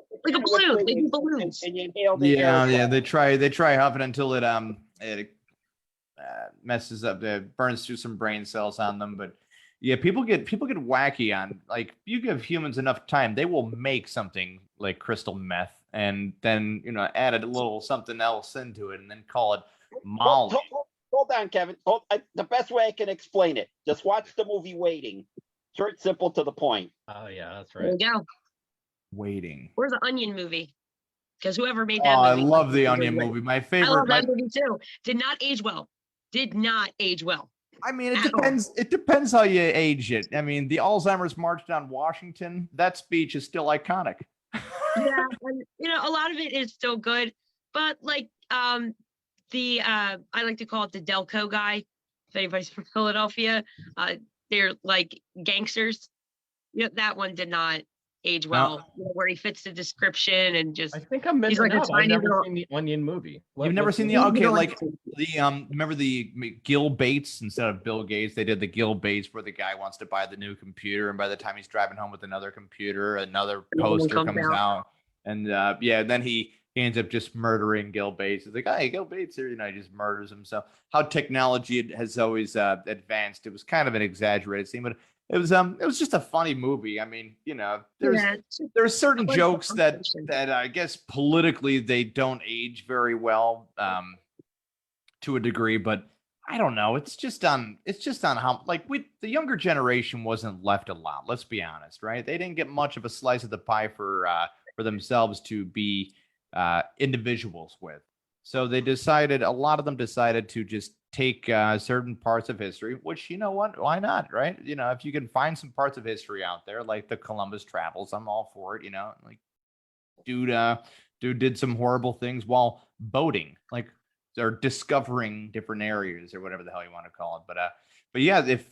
C: They do balloons.
D: And you inhale the air.
B: Yeah. They try huffing until it messes up. It burns through some brain cells on them. But yeah, people get wacky on, like, you give humans enough time, they will make something like crystal meth and then add a little something else into it and then call it Molly.
D: Hold on, Kevin. The best way I can explain it: just watch the movie Waiting. Short, simple, to the point.
A: Oh yeah, that's
C: There
A: right.
C: you go.
B: Waiting.
C: Where's the Onion movie? Because whoever made
B: Oh,
C: that
B: I
C: movie.
B: love the Onion movie. My
C: I
B: favorite.
C: love that movie too. Did not age well.
B: I mean, it depends. It depends how you age it. I mean, the Alzheimer's March down Washington, that speech is still iconic.
C: Yeah, and, a lot of it is still good, but like I like to call it the Delco guy. If anybody's from Philadelphia, they're like gangsters. That one did not age well. Where he fits the description and just.
A: I think I'm missing
C: like a
A: out. I've
C: tiny
A: never
C: little-
A: seen the Onion movie.
B: You've never seen the
C: movie?
B: okay, like the remember the Gil Bates instead of Bill Gates? They did the Gil Bates where the guy wants to buy the new computer, and by the time he's driving home with another computer, another poster comes out, and then he ends up just murdering Gil Bates. It's like, hey, Gil Bates here, he just murders himself. How technology has always advanced. It was kind of an exaggerated scene, but it was just a funny movie. I mean, there's certain jokes that I guess politically they don't age very well to a degree, but I don't know. It's just on how, like, the younger generation wasn't left a lot. Let's be honest, right? They didn't get much of a slice of the pie for themselves to be individuals with. So a lot of them decided to just take certain parts of history, which, what, why not, right? If you can find some parts of history out there, like the Columbus Travels, I'm all for it. Like, dude did some horrible things while boating, like, or discovering different areas or whatever the hell you want to call it. But yeah, if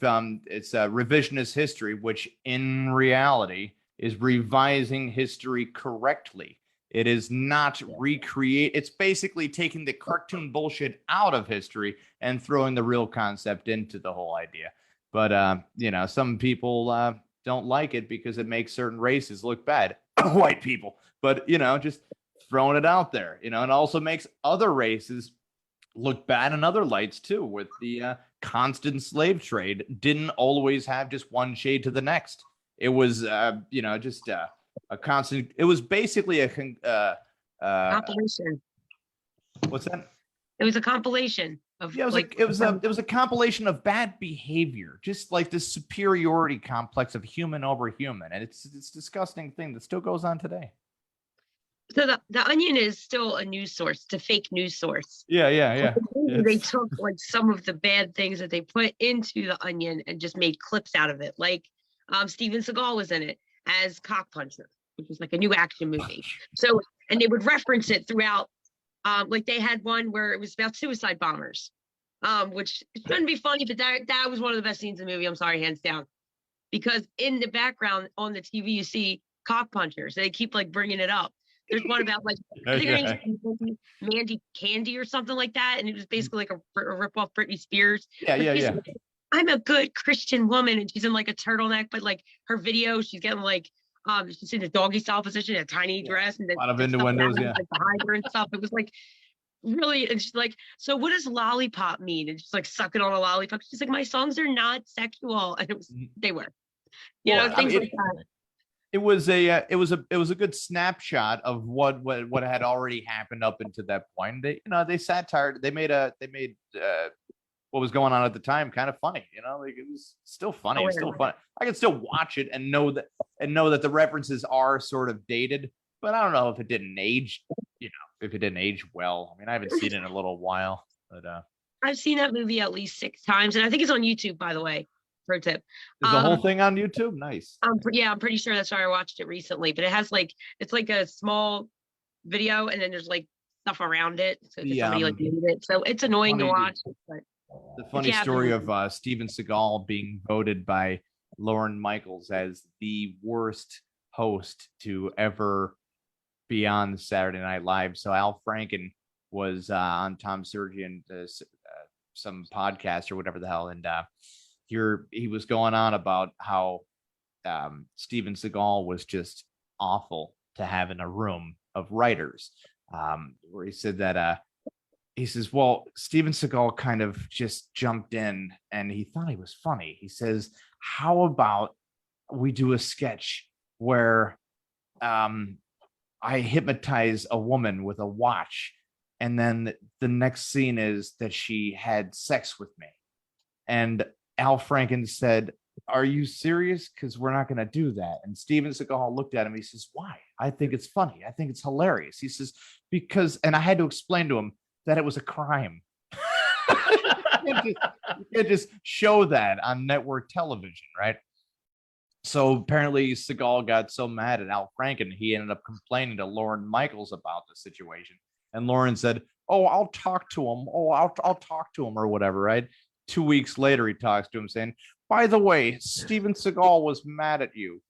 B: it's revisionist history, which in reality is revising history correctly. It is not recreate. It's basically taking the cartoon bullshit out of history and throwing the real concept into the whole idea. But, some people don't like it because it makes certain races look bad. White people. But, just throwing it out there, and also makes other races look bad in other lights too, with the constant slave trade didn't always have just one shade to the next. It was, just a constant. It was basically a
C: Compilation.
B: What's that?
C: It was a compilation of
B: Yeah, it was a compilation of bad behavior, just like this superiority complex of human over human, and it's a disgusting thing that still goes on today.
C: So the Onion is still a news source. It's a fake news source.
B: Yeah.
C: They took like some of the bad things that they put into the Onion and just made clips out of it. Like Steven Seagal was in it as Cock Puncher, which was like a new action movie. So, and they would reference it throughout. Like they had one where it was about suicide bombers, which shouldn't be funny, but that was one of the best scenes in the movie. I'm sorry, hands down, because in the background on the TV you see cock punchers. They keep like bringing it up. There's one about like I think her name's Mandy Candy or something like that, and it was basically like a rip off Britney Spears.
B: Yeah.
C: Like, I'm a good Christian woman, and she's in like a turtleneck, but like her video, she's getting like she's in a doggy style position, a tiny dress, and
B: a lot of innuendos,
C: like behind her and stuff. It was like really, and she's like, so what does lollipop mean? And she's like sucking on a lollipop. She's like, my songs are not sexual, and they were, things like that.
B: It was a good snapshot of what had already happened up until that point. They satired. They made what was going on at the time kind of funny. Like it was still funny. It's still funny. I can still watch it and know that the references are sort of dated, but I don't know if it didn't age. If it didn't age well. I mean, I haven't seen it in a little while, but
C: I've seen that movie at least 6 times, and I think it's on YouTube, by the way. Pro tip.
B: Is the whole thing on YouTube? Nice.
C: I'm pretty sure that's why I watched it recently. But it has it's like a small video, and then there's like stuff around it. So somebody like muted it. So it's annoying to watch. But
B: the funny story of Steven Seagal being voted by Lorne Michaels as the worst host to ever be on Saturday Night Live. So Al Franken was on Tom Sergi and some podcast or whatever the hell, and he was going on about how Steven Seagal was just awful to have in a room of writers, where he said that he says, well, Steven Seagal kind of just jumped in and he thought he was funny. He says, how about we do a sketch where I hypnotize a woman with a watch, and then the next scene is that she had sex with me. And Al Franken said, are you serious? Because we're not going to do that. And Steven Seagal looked at him. He says, why? I think it's funny. I think it's hilarious. He says, and I had to explain to him that it was a crime. You can't just show that on network television, right? So apparently Seagal got so mad at Al Franken, he ended up complaining to Lorne Michaels about the situation. And Lorne said, oh, I'll talk to him. Oh, I'll talk to him or whatever, right? 2 weeks later, he talks to him saying, by the way, Steven Seagal was mad at you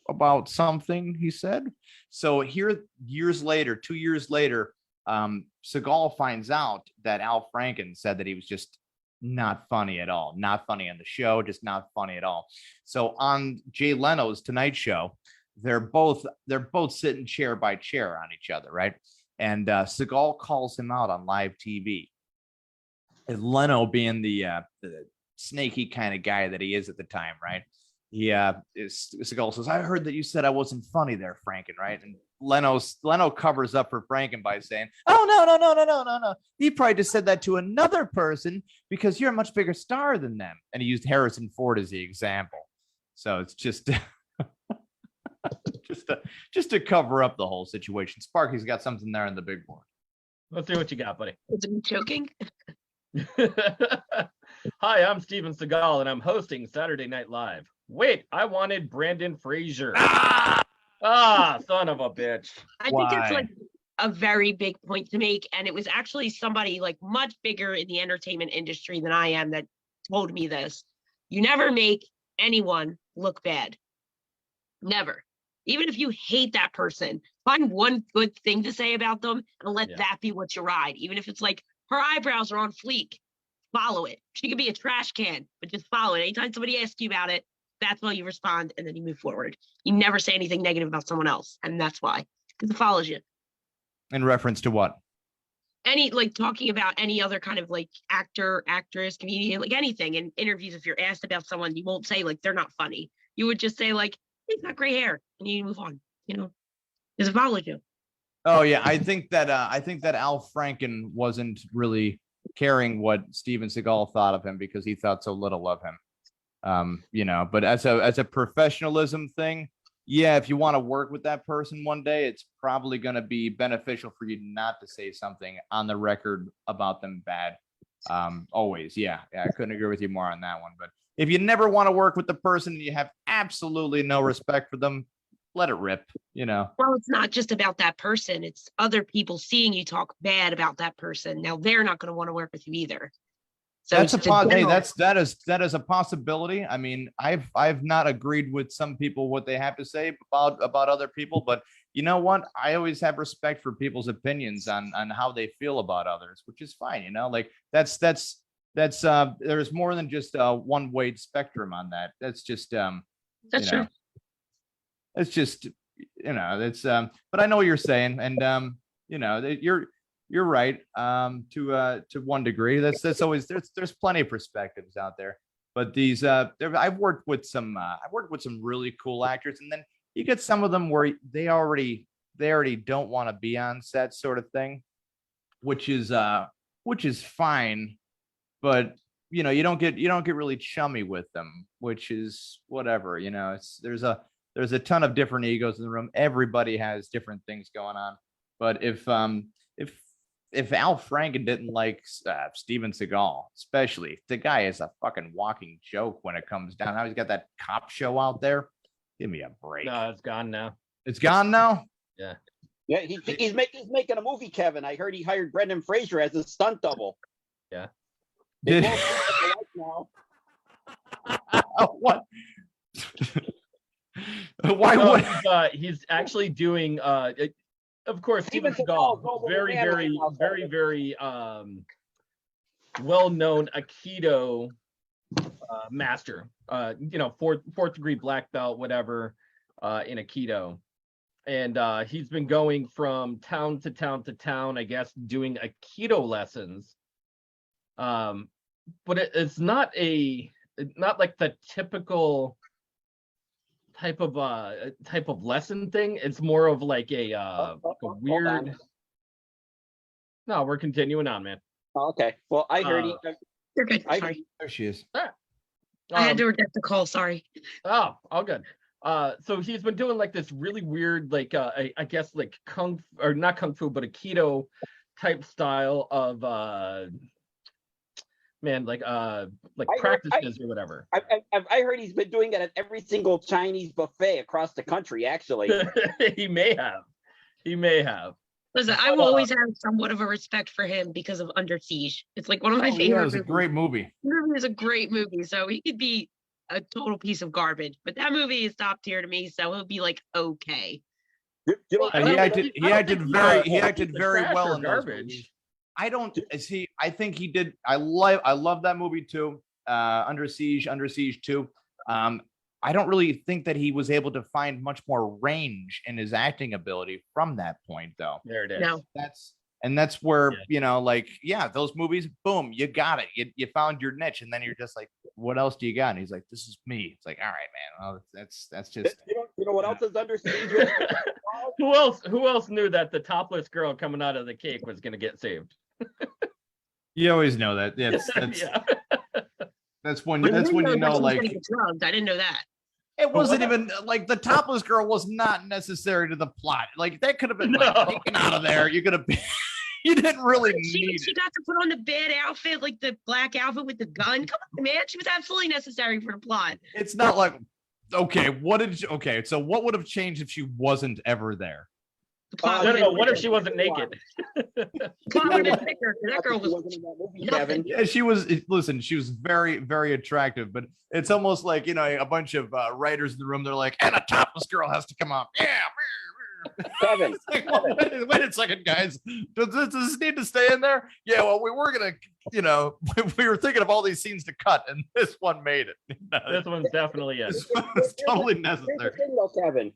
B: about something, he said. So here, 2 years later, Seagal finds out that Al Franken said that he was just not funny at all, not funny on the show, just not funny at all. So on Jay Leno's Tonight Show, they're both sitting chair by chair on each other, right? And Seagal calls him out on live TV. And Leno, being the snaky kind of guy that he is at the time, right? Seagal says, I heard that you said I wasn't funny there, Franken, right? And Leno covers up for Franken by saying, oh, no. He probably just said that to another person because you're a much bigger star than them. And he used Harrison Ford as the example. So it's just just to cover up the whole situation. Sparky's got something there on the big board.
A: Let's see what you got, buddy.
C: Is it choking?
A: Hi, I'm Steven Seagal, and I'm hosting Saturday Night Live. Wait, I wanted Brandon Fraser. Son of a bitch.
C: I think that's like a very big point to make. And it was actually somebody like much bigger in the entertainment industry than I am that told me this. You never make anyone look bad. Never. Even if you hate that person, find one good thing to say about them and let that be what you ride. Even if it's like her eyebrows are on fleek, follow it. She could be a trash can, but just follow it. Anytime somebody asks you about it, that's why you respond, and then you move forward. You never say anything negative about someone else, and that's why, because it follows you.
B: In reference to what?
C: Any, like, talking about any other kind of like actor, actress, comedian, like anything in interviews. If you're asked about someone, you won't say like they're not funny. You would just say like, he's got gray hair, and you move on. Because it follows you.
B: Oh yeah, I think that Al Franken wasn't really caring what Steven Seagal thought of him because he thought so little of him. But as a professionalism thing, yeah, if you want to work with that person one day, it's probably going to be beneficial for you not to say something on the record about them bad. Always, yeah, I couldn't agree with you more on that one. But if you never want to work with the person and you have absolutely no respect for them, let it rip.
C: Well, it's not just about that person. It's other people seeing you talk bad about that person. Now they're not going to want to work with you either. So
B: That's
C: general...
B: that is a possibility. I mean, I've not agreed with some people what they have to say about other people, but you know what? I always have respect for people's opinions on how they feel about others, which is fine. Like that's there's more than just a one way spectrum on that. That's just
C: That's true.
B: It's just it's but I know what you're saying, and you're right to one degree. That's always there's plenty of perspectives out there, but these I've worked with some really cool actors, and then you get some of them where they already don't want to be on set, sort of thing, which is fine, but you don't get really chummy with them, which is whatever. There's a ton of different egos in the room. Everybody has different things going on. But if Al Franken didn't like Steven Seagal, especially, the guy is a fucking walking joke when it comes down. Now he's got that cop show out there. Give me a break.
A: No, it's gone now.
B: It's gone now?
A: Yeah.
D: Yeah, he's making a movie, Kevin. I heard he hired Brendan Fraser as a stunt double.
A: Yeah.
B: What? Why
A: No,
B: would
A: he's actually doing of course Steven Seagal, very well-known Aikido master, fourth degree black belt, whatever, in Aikido. And he's been going from town to town, I guess, doing Aikido lessons. But it's not like the typical type of lesson thing. It's more of like a weird. No, we're continuing on, man.
D: Oh, okay. Well, I heard
C: You're good. Sorry.
B: there she is.
C: I had to reject the call. Sorry.
A: Oh, all good. So he's been doing like this really weird, like I guess like not kung fu, but Aikido type style of practices or whatever.
D: I heard he's been doing that at every single Chinese buffet across the country. Actually,
A: he may have.
C: Listen, I will always have somewhat of a respect for him because of Under Siege. It's like one of my favorite.
B: Yeah, it was a great movie.
C: It was a great movie. So he could be a total piece of garbage, but that movie is top tier to me. So he'll be like okay.
B: And he acted very well in those movies. I think he did. I love that movie too. Under Siege 2. I don't really think that he was able to find much more range in his acting ability from that point, though.
A: There it is.
C: No.
B: That's where, those movies, boom, you got it. You found your niche, and then you're just like, what else do you got? And he's like, this is me. It's like, all right, man. Well, that's just.
D: You know what else is Under Siege?
A: Who else knew that the topless girl coming out of the cake was going to get saved?
B: You always know that. That's when you know, like,
C: drugs. I didn't know that.
B: It wasn't even like the topless girl was not necessary to the plot. Like that could have been taken out of there. You could have been. You didn't really need
C: she got to put on the bad outfit, like the black outfit with the gun. Come on, man. She was absolutely necessary for the plot.
B: It's not like, so what would have changed if she wasn't ever there?
A: No. What if she wasn't naked?
C: That girl was nothing.
B: Yeah, she was. Listen, she was very, very attractive. But it's almost like a bunch of writers in the room. They're like, and a topless girl has to come out. Yeah.
D: Kevin.
B: Wait a second, guys. Does this need to stay in there? Yeah. Well, we were gonna, we were thinking of all these scenes to cut, and this one made it.
A: This one's definitely it.
B: It's totally necessary.
D: Here's the thing, though, Kevin.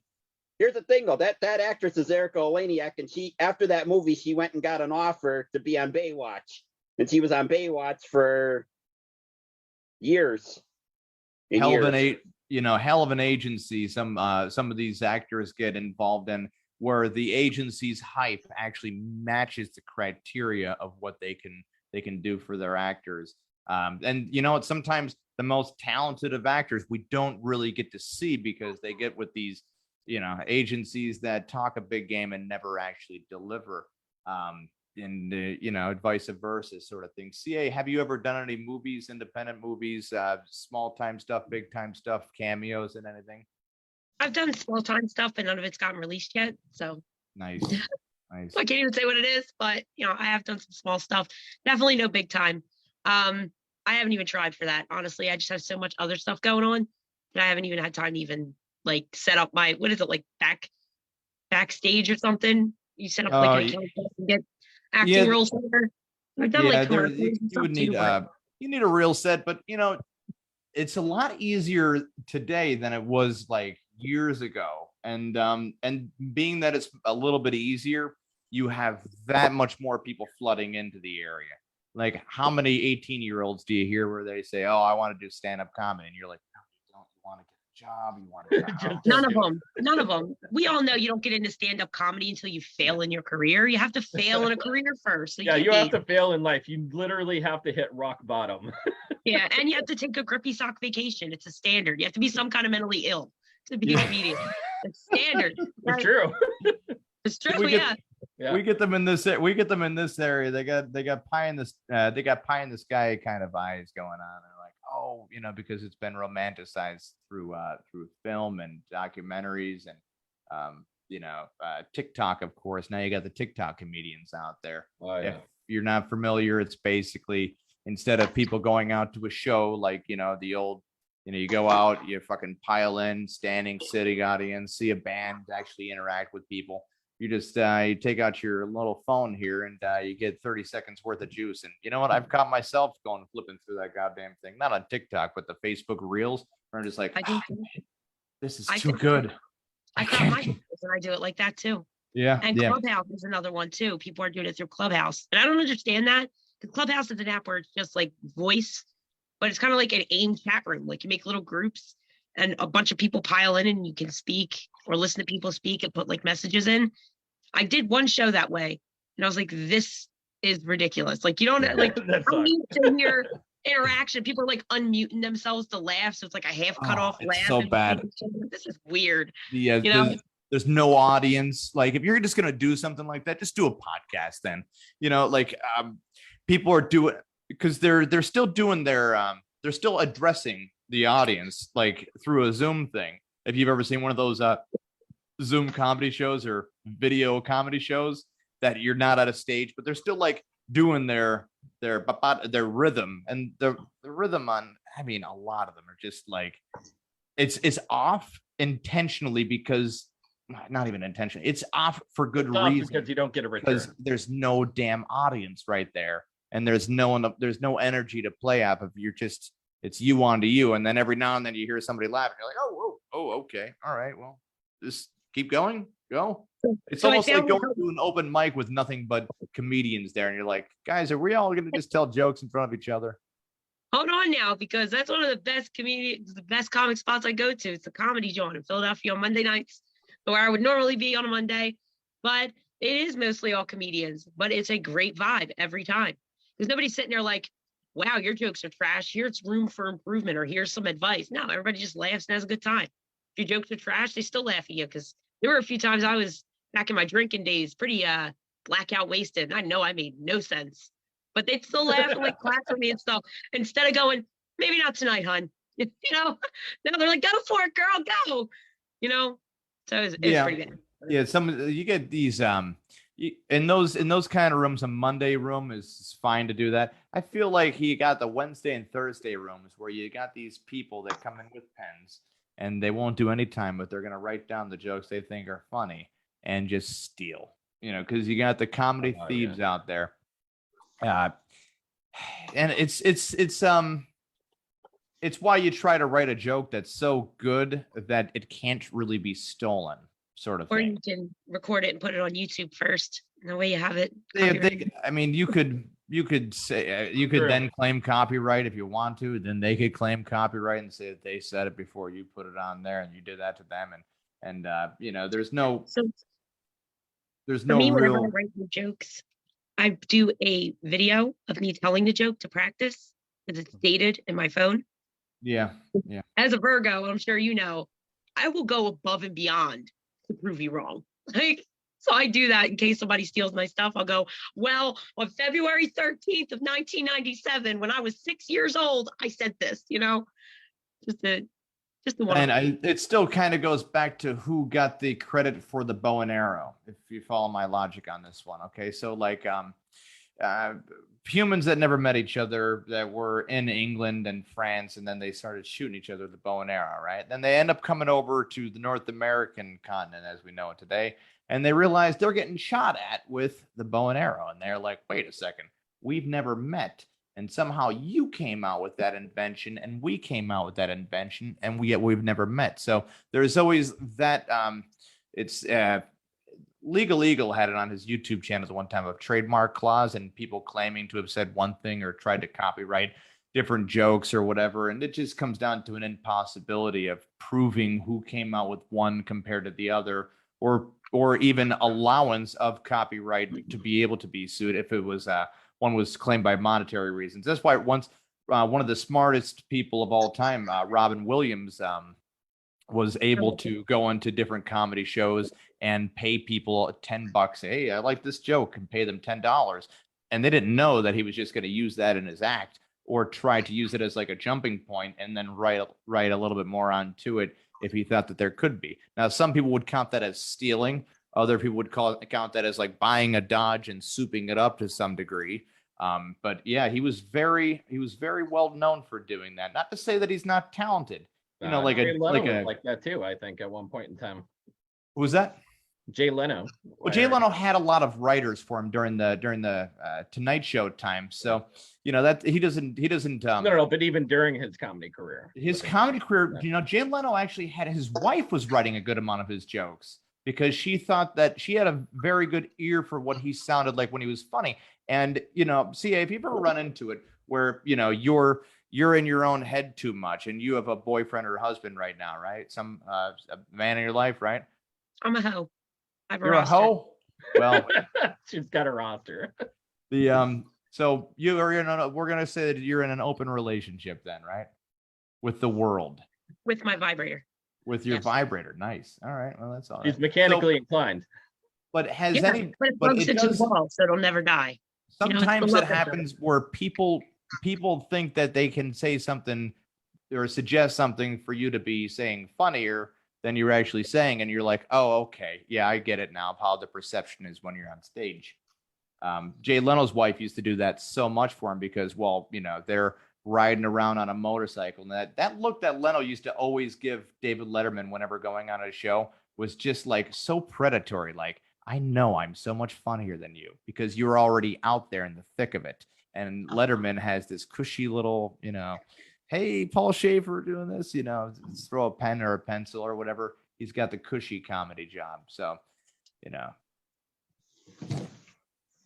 D: Here's the thing, though. That actress is Erica Oleniak, and she, after that movie, she went and got an offer to be on Baywatch, and she was on Baywatch for years.
B: Hell of an agency. Some of these actors get involved in. where the agency's hype actually matches the criteria of what they can do for their actors. And you know what? Sometimes the most talented of actors we don't really get to see because they get with these, you know, agencies that talk a big game and never actually deliver. And you know, vice versa, sort of thing. CA, have you ever done any movies, independent movies, small time stuff, big time stuff, cameos, and anything?
C: I've done small time stuff, but none of it's gotten released yet. So
B: Nice, nice.
C: I can't even say what it is, but you know, I have done some small stuff. Definitely no big time. I haven't even tried for that. Honestly, I just have so much other stuff going on that I haven't even had time to even like set up my, what is it, like backstage or something? You set up like an account and get acting roles there. I've done like commercials and
B: you
C: stuff
B: would need
C: too,
B: you need a real set, but you know, it's a lot easier today than it was like years ago. And being that it's a little bit easier, you have that much more people flooding into the area. Like, how many 18-year-olds do you hear where they say, "Oh, I want to do stand-up comedy," and you're like, "No, you don't. You want to get a job. You want to."
C: None of them. We all know you don't get into stand-up comedy until you fail in your career. You have to fail in a career first. So
A: you have to fail in life. You literally have to hit rock bottom.
C: Yeah, and you have to take a grippy sock vacation. It's a standard. You have to be some kind of mentally ill to be a comedian. It's standard. Right?
A: It's true.
C: It's true. Yeah.
B: We get them in this. We get them in this area. They got pie in this. They got pie in the sky kind of eyes going on. They're like, oh, you know, because it's been romanticized through film and documentaries and you know, TikTok, of course. Now you got the TikTok comedians out there.
A: Oh, yeah.
B: If you're not familiar, it's basically, instead of people going out to a show like, you know, the old, you know, you go out, you fucking pile in, standing, sitting audience, see a band, actually interact with people. You just you take out your little phone here and you get 30 seconds worth of juice. And you know what? I've caught myself going flipping through that goddamn thing, not on TikTok, but the Facebook Reels, where I'm just like, this is too good.
C: I caught my and I do it like that too.
B: Yeah.
C: And Clubhouse is another one too. People are doing it through Clubhouse, and I don't understand that. The Clubhouse is an app where it's just like voice, but it's kind of like an AIM chat room. Like you make little groups and a bunch of people pile in and you can speak or listen to people speak and put like messages in. I did one show that way and I was like, this is ridiculous. Like you don't like I need to hear interaction. People are like unmuting themselves to laugh. So it's like a half cut off laugh.
B: So bad.
C: This is weird.
B: Yeah.
C: You know?
B: There's no audience. Like if you're just going to do something like that, just do a podcast then, you know, like people are doing, because they're still doing their they're still addressing the audience like through a Zoom thing. If you've ever seen one of those Zoom comedy shows or video comedy shows that you're not at a stage, but they're still like doing their rhythm, and the rhythm on, I mean, a lot of them are just like, it's off intentionally, because not even intentionally, it's off for good reason,
A: because you don't get a return,
B: because there's no damn audience right there, and there's no energy to play up if you're just, it's you on to you, and then every now and then you hear somebody laugh and you're like, oh okay, all right, well, just keep going, go. It's almost like going to an open mic with nothing but comedians there, and you're like, guys, are we all gonna just tell jokes in front of each other?
C: Hold on now, because that's one of the best the best comic spots I go to. It's a comedy joint in Philadelphia on Monday nights, where I would normally be on a Monday, but it is mostly all comedians, but it's a great vibe every time. Because nobody's sitting there like, wow, your jokes are trash, here's room for improvement, or here's some advice. No, everybody just laughs and has a good time. If your jokes are trash, they still laugh at you, because there were a few times I was back in my drinking days, pretty blackout wasted, and I know I made no sense, but they'd still laugh and like clap for me and stuff. Instead of going, maybe not tonight, hon. You know, now they're like, go for it, girl, go. You know, so it's pretty bad.
B: Yeah, you get these in those kind of rooms. A Monday room is fine to do that. I feel like you got the Wednesday and Thursday rooms where you got these people that come in with pens and they won't do any time, but they're gonna write down the jokes they think are funny and just steal. You know, because you got the comedy thieves out there. And it's why you try to write a joke that's so good that it can't really be stolen, sort of
C: or
B: thing.
C: You can record it and put it on YouTube first, and the way you have it.
B: I mean, you could say you could then claim copyright if you want to. Then they could claim copyright and say that they said it before you put it on there, and you did that to them. And you know, there's no. there's
C: For
B: no
C: me, whenever I
B: real.
C: write the jokes, I do a video of me telling the joke to practice because it's dated in my phone.
B: Yeah. Yeah.
C: As a Virgo, I'm sure you know, I will go above and beyond to prove you wrong. Like, so I do that in case somebody steals my stuff. I'll go, well, on February 13th of 1997, when I was 6 years old, I said this, just to one
B: And
C: up.
B: it still kind of goes back to who got the credit for the bow and arrow, if you follow my logic on this one. Okay, so like uh, humans that never met each other that were in England and France, and then they started shooting each other with the bow and arrow, right? Then they end up coming over to the North American continent as we know it today, and they realize they're getting shot at with the bow and arrow, and they're like, wait a second, we've never met. And somehow you came out with that invention, and we came out with that invention, and we've never met. So there's always that. It's Legal Eagle had it on his YouTube channel at one time of trademark clause and people claiming to have said one thing or tried to copyright different jokes or whatever. And it just comes down to an impossibility of proving who came out with one compared to the other, or even allowance of copyright to be able to be sued if it was one was claimed by monetary reasons. That's why once one of the smartest people of all time, Robin Williams, was able to go into different comedy shows and pay people $10. Hey, I like this joke, and pay them $10. And they didn't know that he was just going to use that in his act or try to use it as like a jumping point and then write a little bit more onto it if he thought that there could be. Now, some people would count that as stealing. Other people would count that as like buying a Dodge and souping it up to some degree. But yeah, he was very well known for doing that. Not to say that he's not talented. Like
A: Jay Leno
B: a
A: was like that too, I think, at one point in time.
B: Who was that?
A: Jay Leno.
B: Well, Jay Leno had a lot of writers for him during the Tonight Show time. So that he doesn't.
A: No, but even during his comedy career.
B: Jay Leno actually had his wife was writing a good amount of his jokes because she thought that she had a very good ear for what he sounded like when he was funny. And CA, if you've ever run into it where you're in your own head too much and you have a boyfriend or husband right now, right? Some a man in your life, right?
C: I'm a hoe.
B: You're a hoe? Well,
A: she's got a roster.
B: So we're gonna say that you're in an open relationship then, right? With the world.
C: With my vibrator.
B: With your vibrator. Nice. All right. Well, that's all right.
A: She's mechanically inclined.
B: But
C: But it plugs into the wall, so it'll never die.
B: Sometimes it happens where people think that they can say something or suggest something for you to be saying funnier than you're actually saying, and you're like, oh, okay, yeah, I get it now, how the perception is when you're on stage. Jay Leno's wife used to do that so much for him because, they're riding around on a motorcycle, and that look that Leno used to always give David Letterman whenever going on a show was just like so predatory, like, I know I'm so much funnier than you because you're already out there in the thick of it. And Letterman has this cushy little, hey, Paul Schaefer doing this, just throw a pen or a pencil or whatever. He's got the cushy comedy job. So,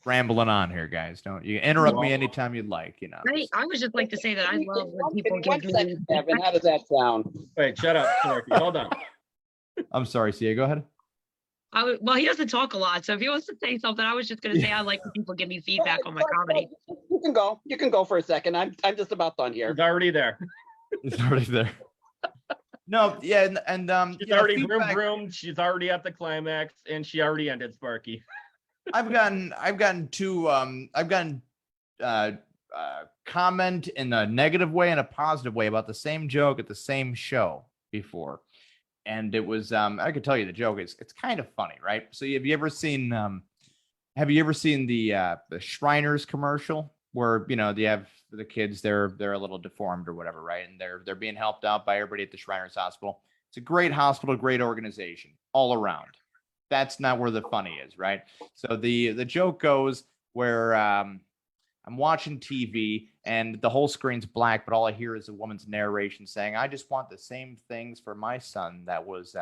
B: rambling on here, guys. Don't you interrupt me anytime you'd like,
C: I would just like to say that I love when people give me.
D: Evan, how does that sound?
A: Wait, shut up, Snorky. Hold on.
B: I'm sorry, Sia, go ahead.
C: Well, he doesn't talk a lot, so if he wants to say something, I was just going to say I like when people give me feedback on my comedy.
D: You can go for a second. I'm just about done here.
A: He's already there.
B: It's already there. No, yeah, and
A: she's already vroom. She's already at the climax, and she already ended Sparky.
B: I've gotten comment in a negative way and a positive way about the same joke at the same show before. And it was I could tell you the joke is it's kind of funny, right? So have you ever seen the Shriners commercial where they have the kids, they're a little deformed or whatever, right? And they're being helped out by everybody at the Shriners Hospital. It's a great hospital, great organization all around. That's not where the funny is, right? So the joke goes where I'm watching TV and the whole screen's black, but all I hear is a woman's narration saying, I just want the same things for my son that was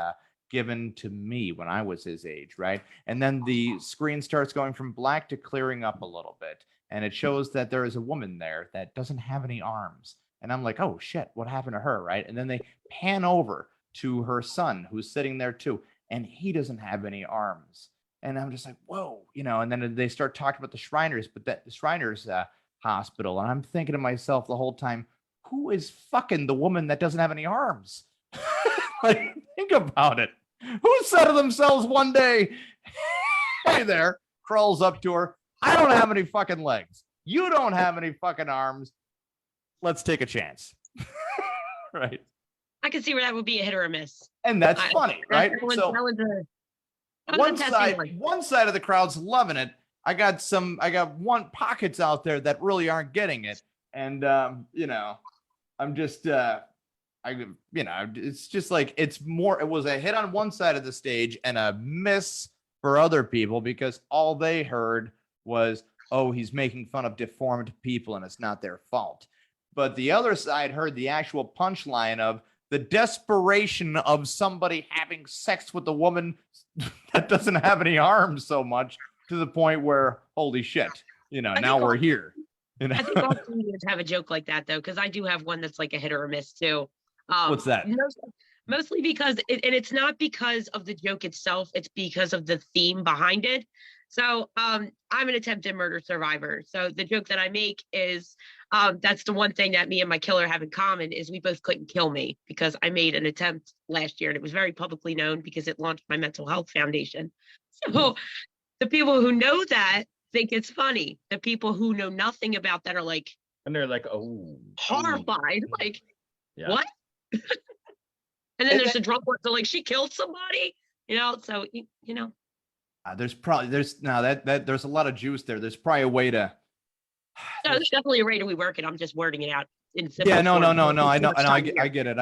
B: given to me when I was his age, right? And then the screen starts going from black to clearing up a little bit. And it shows that there is a woman there that doesn't have any arms. And I'm like, oh, shit, what happened to her, right? And then they pan over to her son who's sitting there too. And he doesn't have any arms. And I'm just like, whoa, and then they start talking about the Shriners, but the Shriners hospital. And I'm thinking to myself the whole time, who is fucking the woman that doesn't have any arms? Like, think about it. Who said to themselves one day, hey there, crawls up to her, I don't have any fucking legs. You don't have any fucking arms. Let's take a chance. Right.
C: I can see where that would be a hit or a miss.
B: And that's funny, right? So
C: one
B: side of the crowd's loving it. I got one pockets out there that really aren't getting it. And I'm just it's just like it was a hit on one side of the stage and a miss for other people because all they heard was, oh, he's making fun of deformed people and it's not their fault. But the other side heard the actual punchline of the desperation of somebody having sex with a woman that doesn't have any arms so much to the point where, holy shit, now we're here.
C: I think all comedians have a joke like that, though, because I do have one that's like a hit or a miss, too.
B: What's that?
C: Mostly because, and it's not because of the joke itself, it's because of the theme behind it. So I'm an attempted murder survivor. So the joke that I make is, that's the one thing that me and my killer have in common is we both couldn't kill me because I made an attempt last year and it was very publicly known because it launched my mental health foundation. So the people who know that think it's funny. The people who know nothing about that are like,
A: and they're like, oh,
C: horrified. Like,
A: yeah.
C: What? And then there's the drunk ones. So like, she killed somebody, so,
B: there's a lot of juice there. There's probably a way to.
C: No, there's definitely a way to rework it. I'm just wording it out in simple.
B: Yeah, no.
C: form.
B: I know. I get it.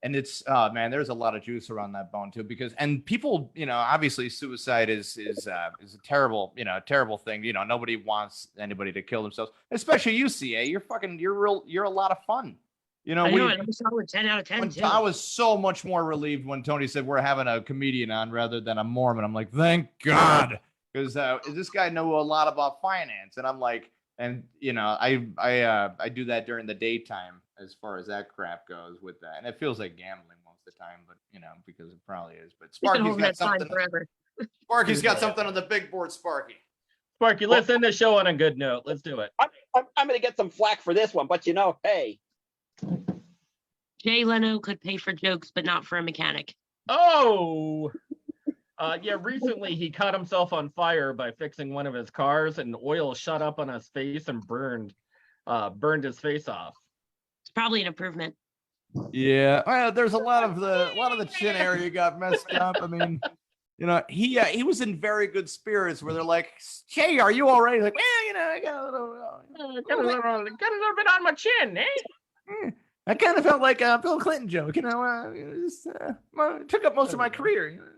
B: And it's, man, there's a lot of juice around that bone too, because, and people, obviously suicide is a terrible, terrible thing. Nobody wants anybody to kill themselves, especially you, CA. You're a lot of fun.
C: I know, and I'm solid 10 out of 10 too.
B: I was so much more relieved when Tony said we're having a comedian on rather than a Mormon. I'm like, thank God, because this guy knew a lot about finance, and I'm like, and I do that during the daytime as far as that crap goes with that, and it feels like gambling most of the time, but because it probably is. But Sparky's got something forever. Sparky's got something on the big board. Sparky,
A: let's end the show on a good note. Let's do it.
D: I'm going to get some flack for this one, but hey.
C: Jay Leno could pay for jokes, but not for a mechanic.
A: Oh, yeah. Recently, he caught himself on fire by fixing one of his cars, and oil shot up on his face and burned his face off.
C: It's probably an improvement.
B: Yeah, well, there's a lot of the chin area got messed up. I mean, he was in very good spirits where they're like, "Jay, are you all right?" He's like, "Well, I got a little
A: bit on my chin, eh?"
B: I kind of felt like a Bill Clinton joke, took up most of my career.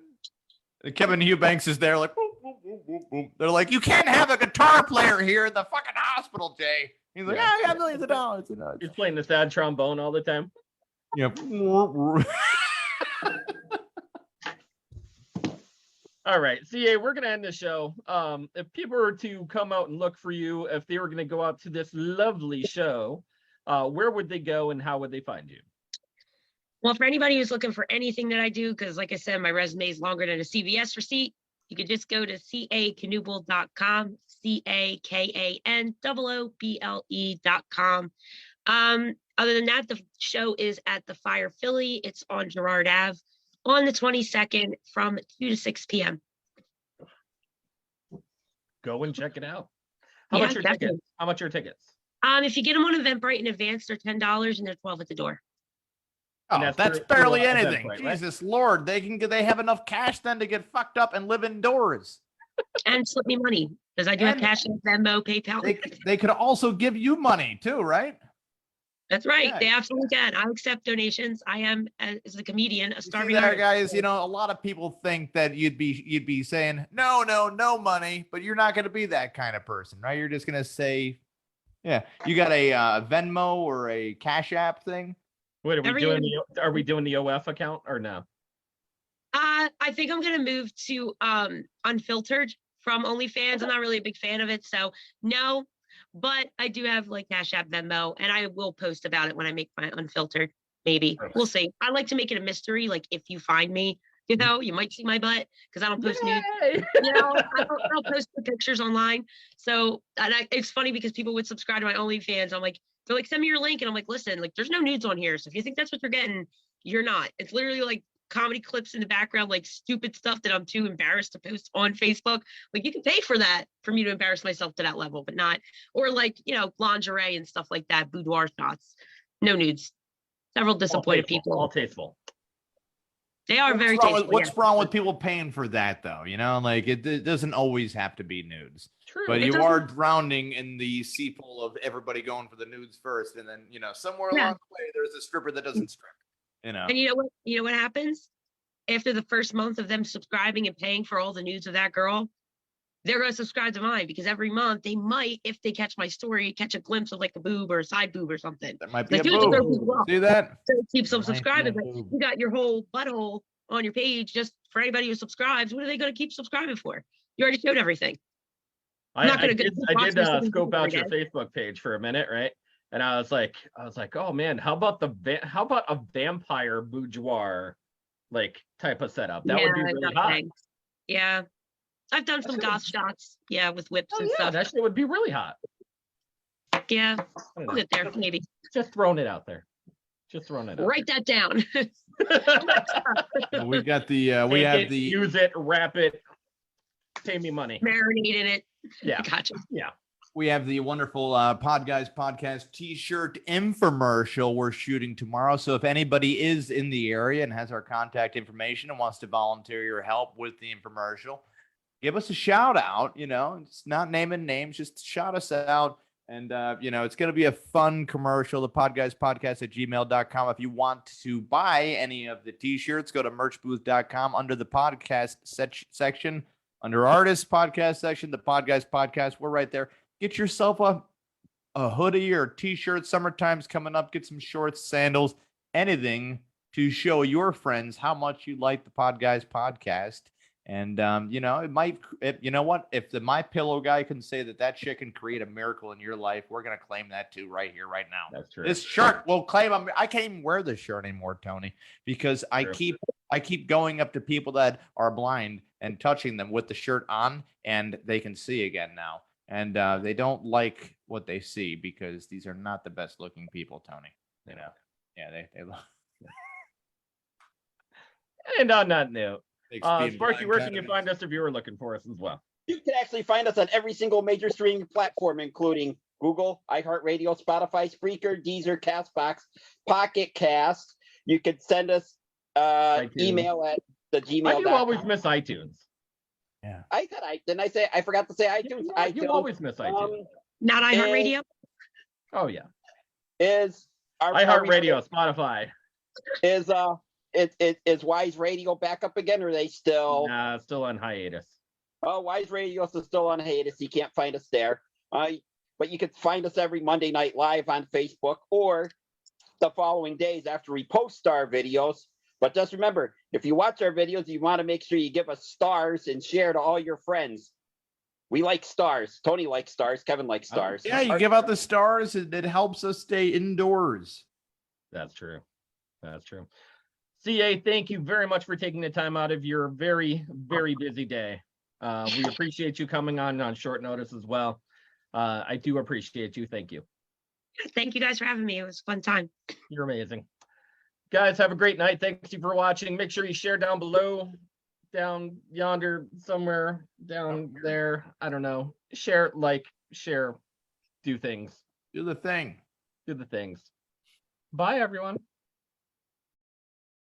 B: And Kevin Eubanks is there like, boom, boom, boom, boom, boom. They're like, you can't have a guitar player here in the fucking hospital, Jay. He's like, I got millions of dollars.
A: He's playing the sad trombone all the time.
B: Yep.
A: All right, CA, we're going to end the show. If people were to come out and look for you, if they were going to go out to this lovely show, where would they go and how would they find you?
C: Well, for anybody who's looking for anything that I do, because like I said, my resume is longer than a CVS receipt, you could just go to kanooble.com, CAKANOOBLE.com. Other than that, the show is at the Fire Philly. It's on Girard Ave on the 22nd from 2 to 6 p.m.
A: Go and check it out. How much are tickets? How much are tickets?
C: If you get them on Eventbrite in advance, they're $10 and they're $12 at the door.
B: Oh, that's barely anything. Jesus Lord, they have enough cash then to get fucked up and live indoors.
C: And slip me money because I do have cash in Venmo, PayPal.
B: They could also give you money too, right?
C: That's right. Yeah. They absolutely can. I accept donations. I am, as a comedian, a starving
B: artist. Guys, a lot of people think that you'd be saying no money, but you're not going to be that kind of person, right? You're just going to say, yeah, you got a Venmo or a Cash App thing.
A: Wait, are we doing the OF account or no?
C: I think I'm gonna move to unfiltered from OnlyFans. I'm not really a big fan of it, so no. But I do have like Cash App, Venmo, and I will post about it when I make my unfiltered. Maybe we'll see. I like to make it a mystery. Like if you find me, You know, you might see my butt because I don't post nudes.
A: Yay!
C: You know, I don't post the pictures online. So, it's funny because people would subscribe to my OnlyFans. I'm like, they're like, send me your link. And I'm like, listen, like, there's no nudes on here. So if you think that's what you're getting, you're not. It's literally like comedy clips in the background, like stupid stuff that I'm too embarrassed to post on Facebook. Like, you can pay for that for me to embarrass myself to that level, but not, or like, you know, lingerie and stuff like that, boudoir shots, no nudes. Several disappointed people.
A: All tasteful.
C: They are very
B: wrong
C: tasteful.
B: what's wrong with people paying for that, though? You know, like it doesn't always have to be nudes.
A: True.
B: But
C: It
B: you
C: doesn't-
B: are drowning in the sea pool of everybody going for the nudes first, and then, you know, somewhere
C: Yeah.
B: along the way, there's a stripper that doesn't strip. You know,
C: And you know what? You know what happens after the first month of them subscribing and paying for all the nudes of that girl? They're going to subscribe to mine because every month they might, if they catch my story, catch a glimpse of like a boob or a side boob or something.
B: that might be
C: Like,
B: a
C: dude, the girl
B: boob.
C: who's wrong.
B: See that?
C: So it keeps them
B: Might be a
C: subscribing. But
B: boob.
C: you got your whole butthole on your page just for anybody who subscribes. What are they going to keep subscribing for? You already showed everything.
A: I
C: not gonna
A: did,
C: go
A: I
C: watch
A: did
C: this thing
A: scope out your
C: again.
A: Facebook page for a minute, right? And I was like, oh man, how about a vampire boudoir like type of setup? That would be really hot.
C: nothing. Yeah. I've done some
A: That
C: goth shots. Yeah, with whips
A: Oh
C: and
A: yeah,
C: stuff.
A: that shit would be really hot.
C: Yeah,
A: I don't
C: I'll
A: know.
C: get there maybe.
A: Just throwing it out there. Just throwing it out.
C: Write that down.
A: there.
B: We got the we
A: Take
B: have
A: it,
B: the
A: use it, wrap it, pay me money.
C: Marinate in it.
A: Yeah,
C: Gotcha.
A: yeah.
B: we have the wonderful Podguyz podcast T-shirt infomercial we're shooting tomorrow. So if anybody is in the area and has our contact information and wants to volunteer your help with the infomercial, give us a shout out. You know, it's not naming names, just shout us out. And, you know, it's going to be a fun commercial. The Podguyz podcast at gmail.com. If you want to buy any of the T-shirts, go to merchbooth.com under the podcast section, under artists podcast section, the Podguyz podcast. We're right there. Get yourself a hoodie or a T-shirt. Summertime's coming up. Get some shorts, sandals, anything to show your friends how much you like the Podguyz podcast. And, you know, you know what? If the My Pillow guy can say that shit can create a miracle in your life, we're going to claim that too right here, right now.
A: That's true.
B: This shirt will claim I can't even wear this shirt anymore, Tony, because I keep going up to people that are blind and touching them with the shirt on, and they can see again now. And they don't like what they see because these are not the best looking people, Tony. You know, yeah, they look.
A: And on that note,
B: Makes being
A: Sparky,
B: blind
A: where
B: kind
A: can you
B: of
A: find us if you were looking for us as well?
D: You can actually find us on every single major streaming platform, including Google, iHeartRadio, Spotify, Spreaker, Deezer, Castbox, Pocket Cast. You could send us email at the Gmail.
A: Why do you always miss iTunes?
B: Yeah.
D: I forgot to say iTunes.
A: You always miss iTunes.
C: Not iHeartRadio.
A: Oh yeah.
D: Is
A: iHeartRadio, Spotify.
D: Is Wise Radio back up again, or are they still?
A: Nah, still on hiatus.
D: Oh, Wise Radio is still on hiatus. You can't find us there. But you can find us every Monday night live on Facebook or the following days after we post our videos. But just remember, if you watch our videos, you want to make sure you give us stars and share to all your friends. We like stars. Tony likes stars. Kevin likes stars.
B: Yeah, you give out the stars. It helps us stay indoors.
A: That's true. That's true. CA, thank you very much for taking the time out of your very, very busy day. We appreciate you coming on short notice as well. I do appreciate you. Thank you.
C: Thank you guys for having me. It was a fun time.
A: You're amazing. Guys, have a great night. Thank you for watching. Make sure you share down below, down yonder, somewhere down there. I don't know. Share, like, share, do things.
B: Do the thing.
A: Do the things. Bye, everyone.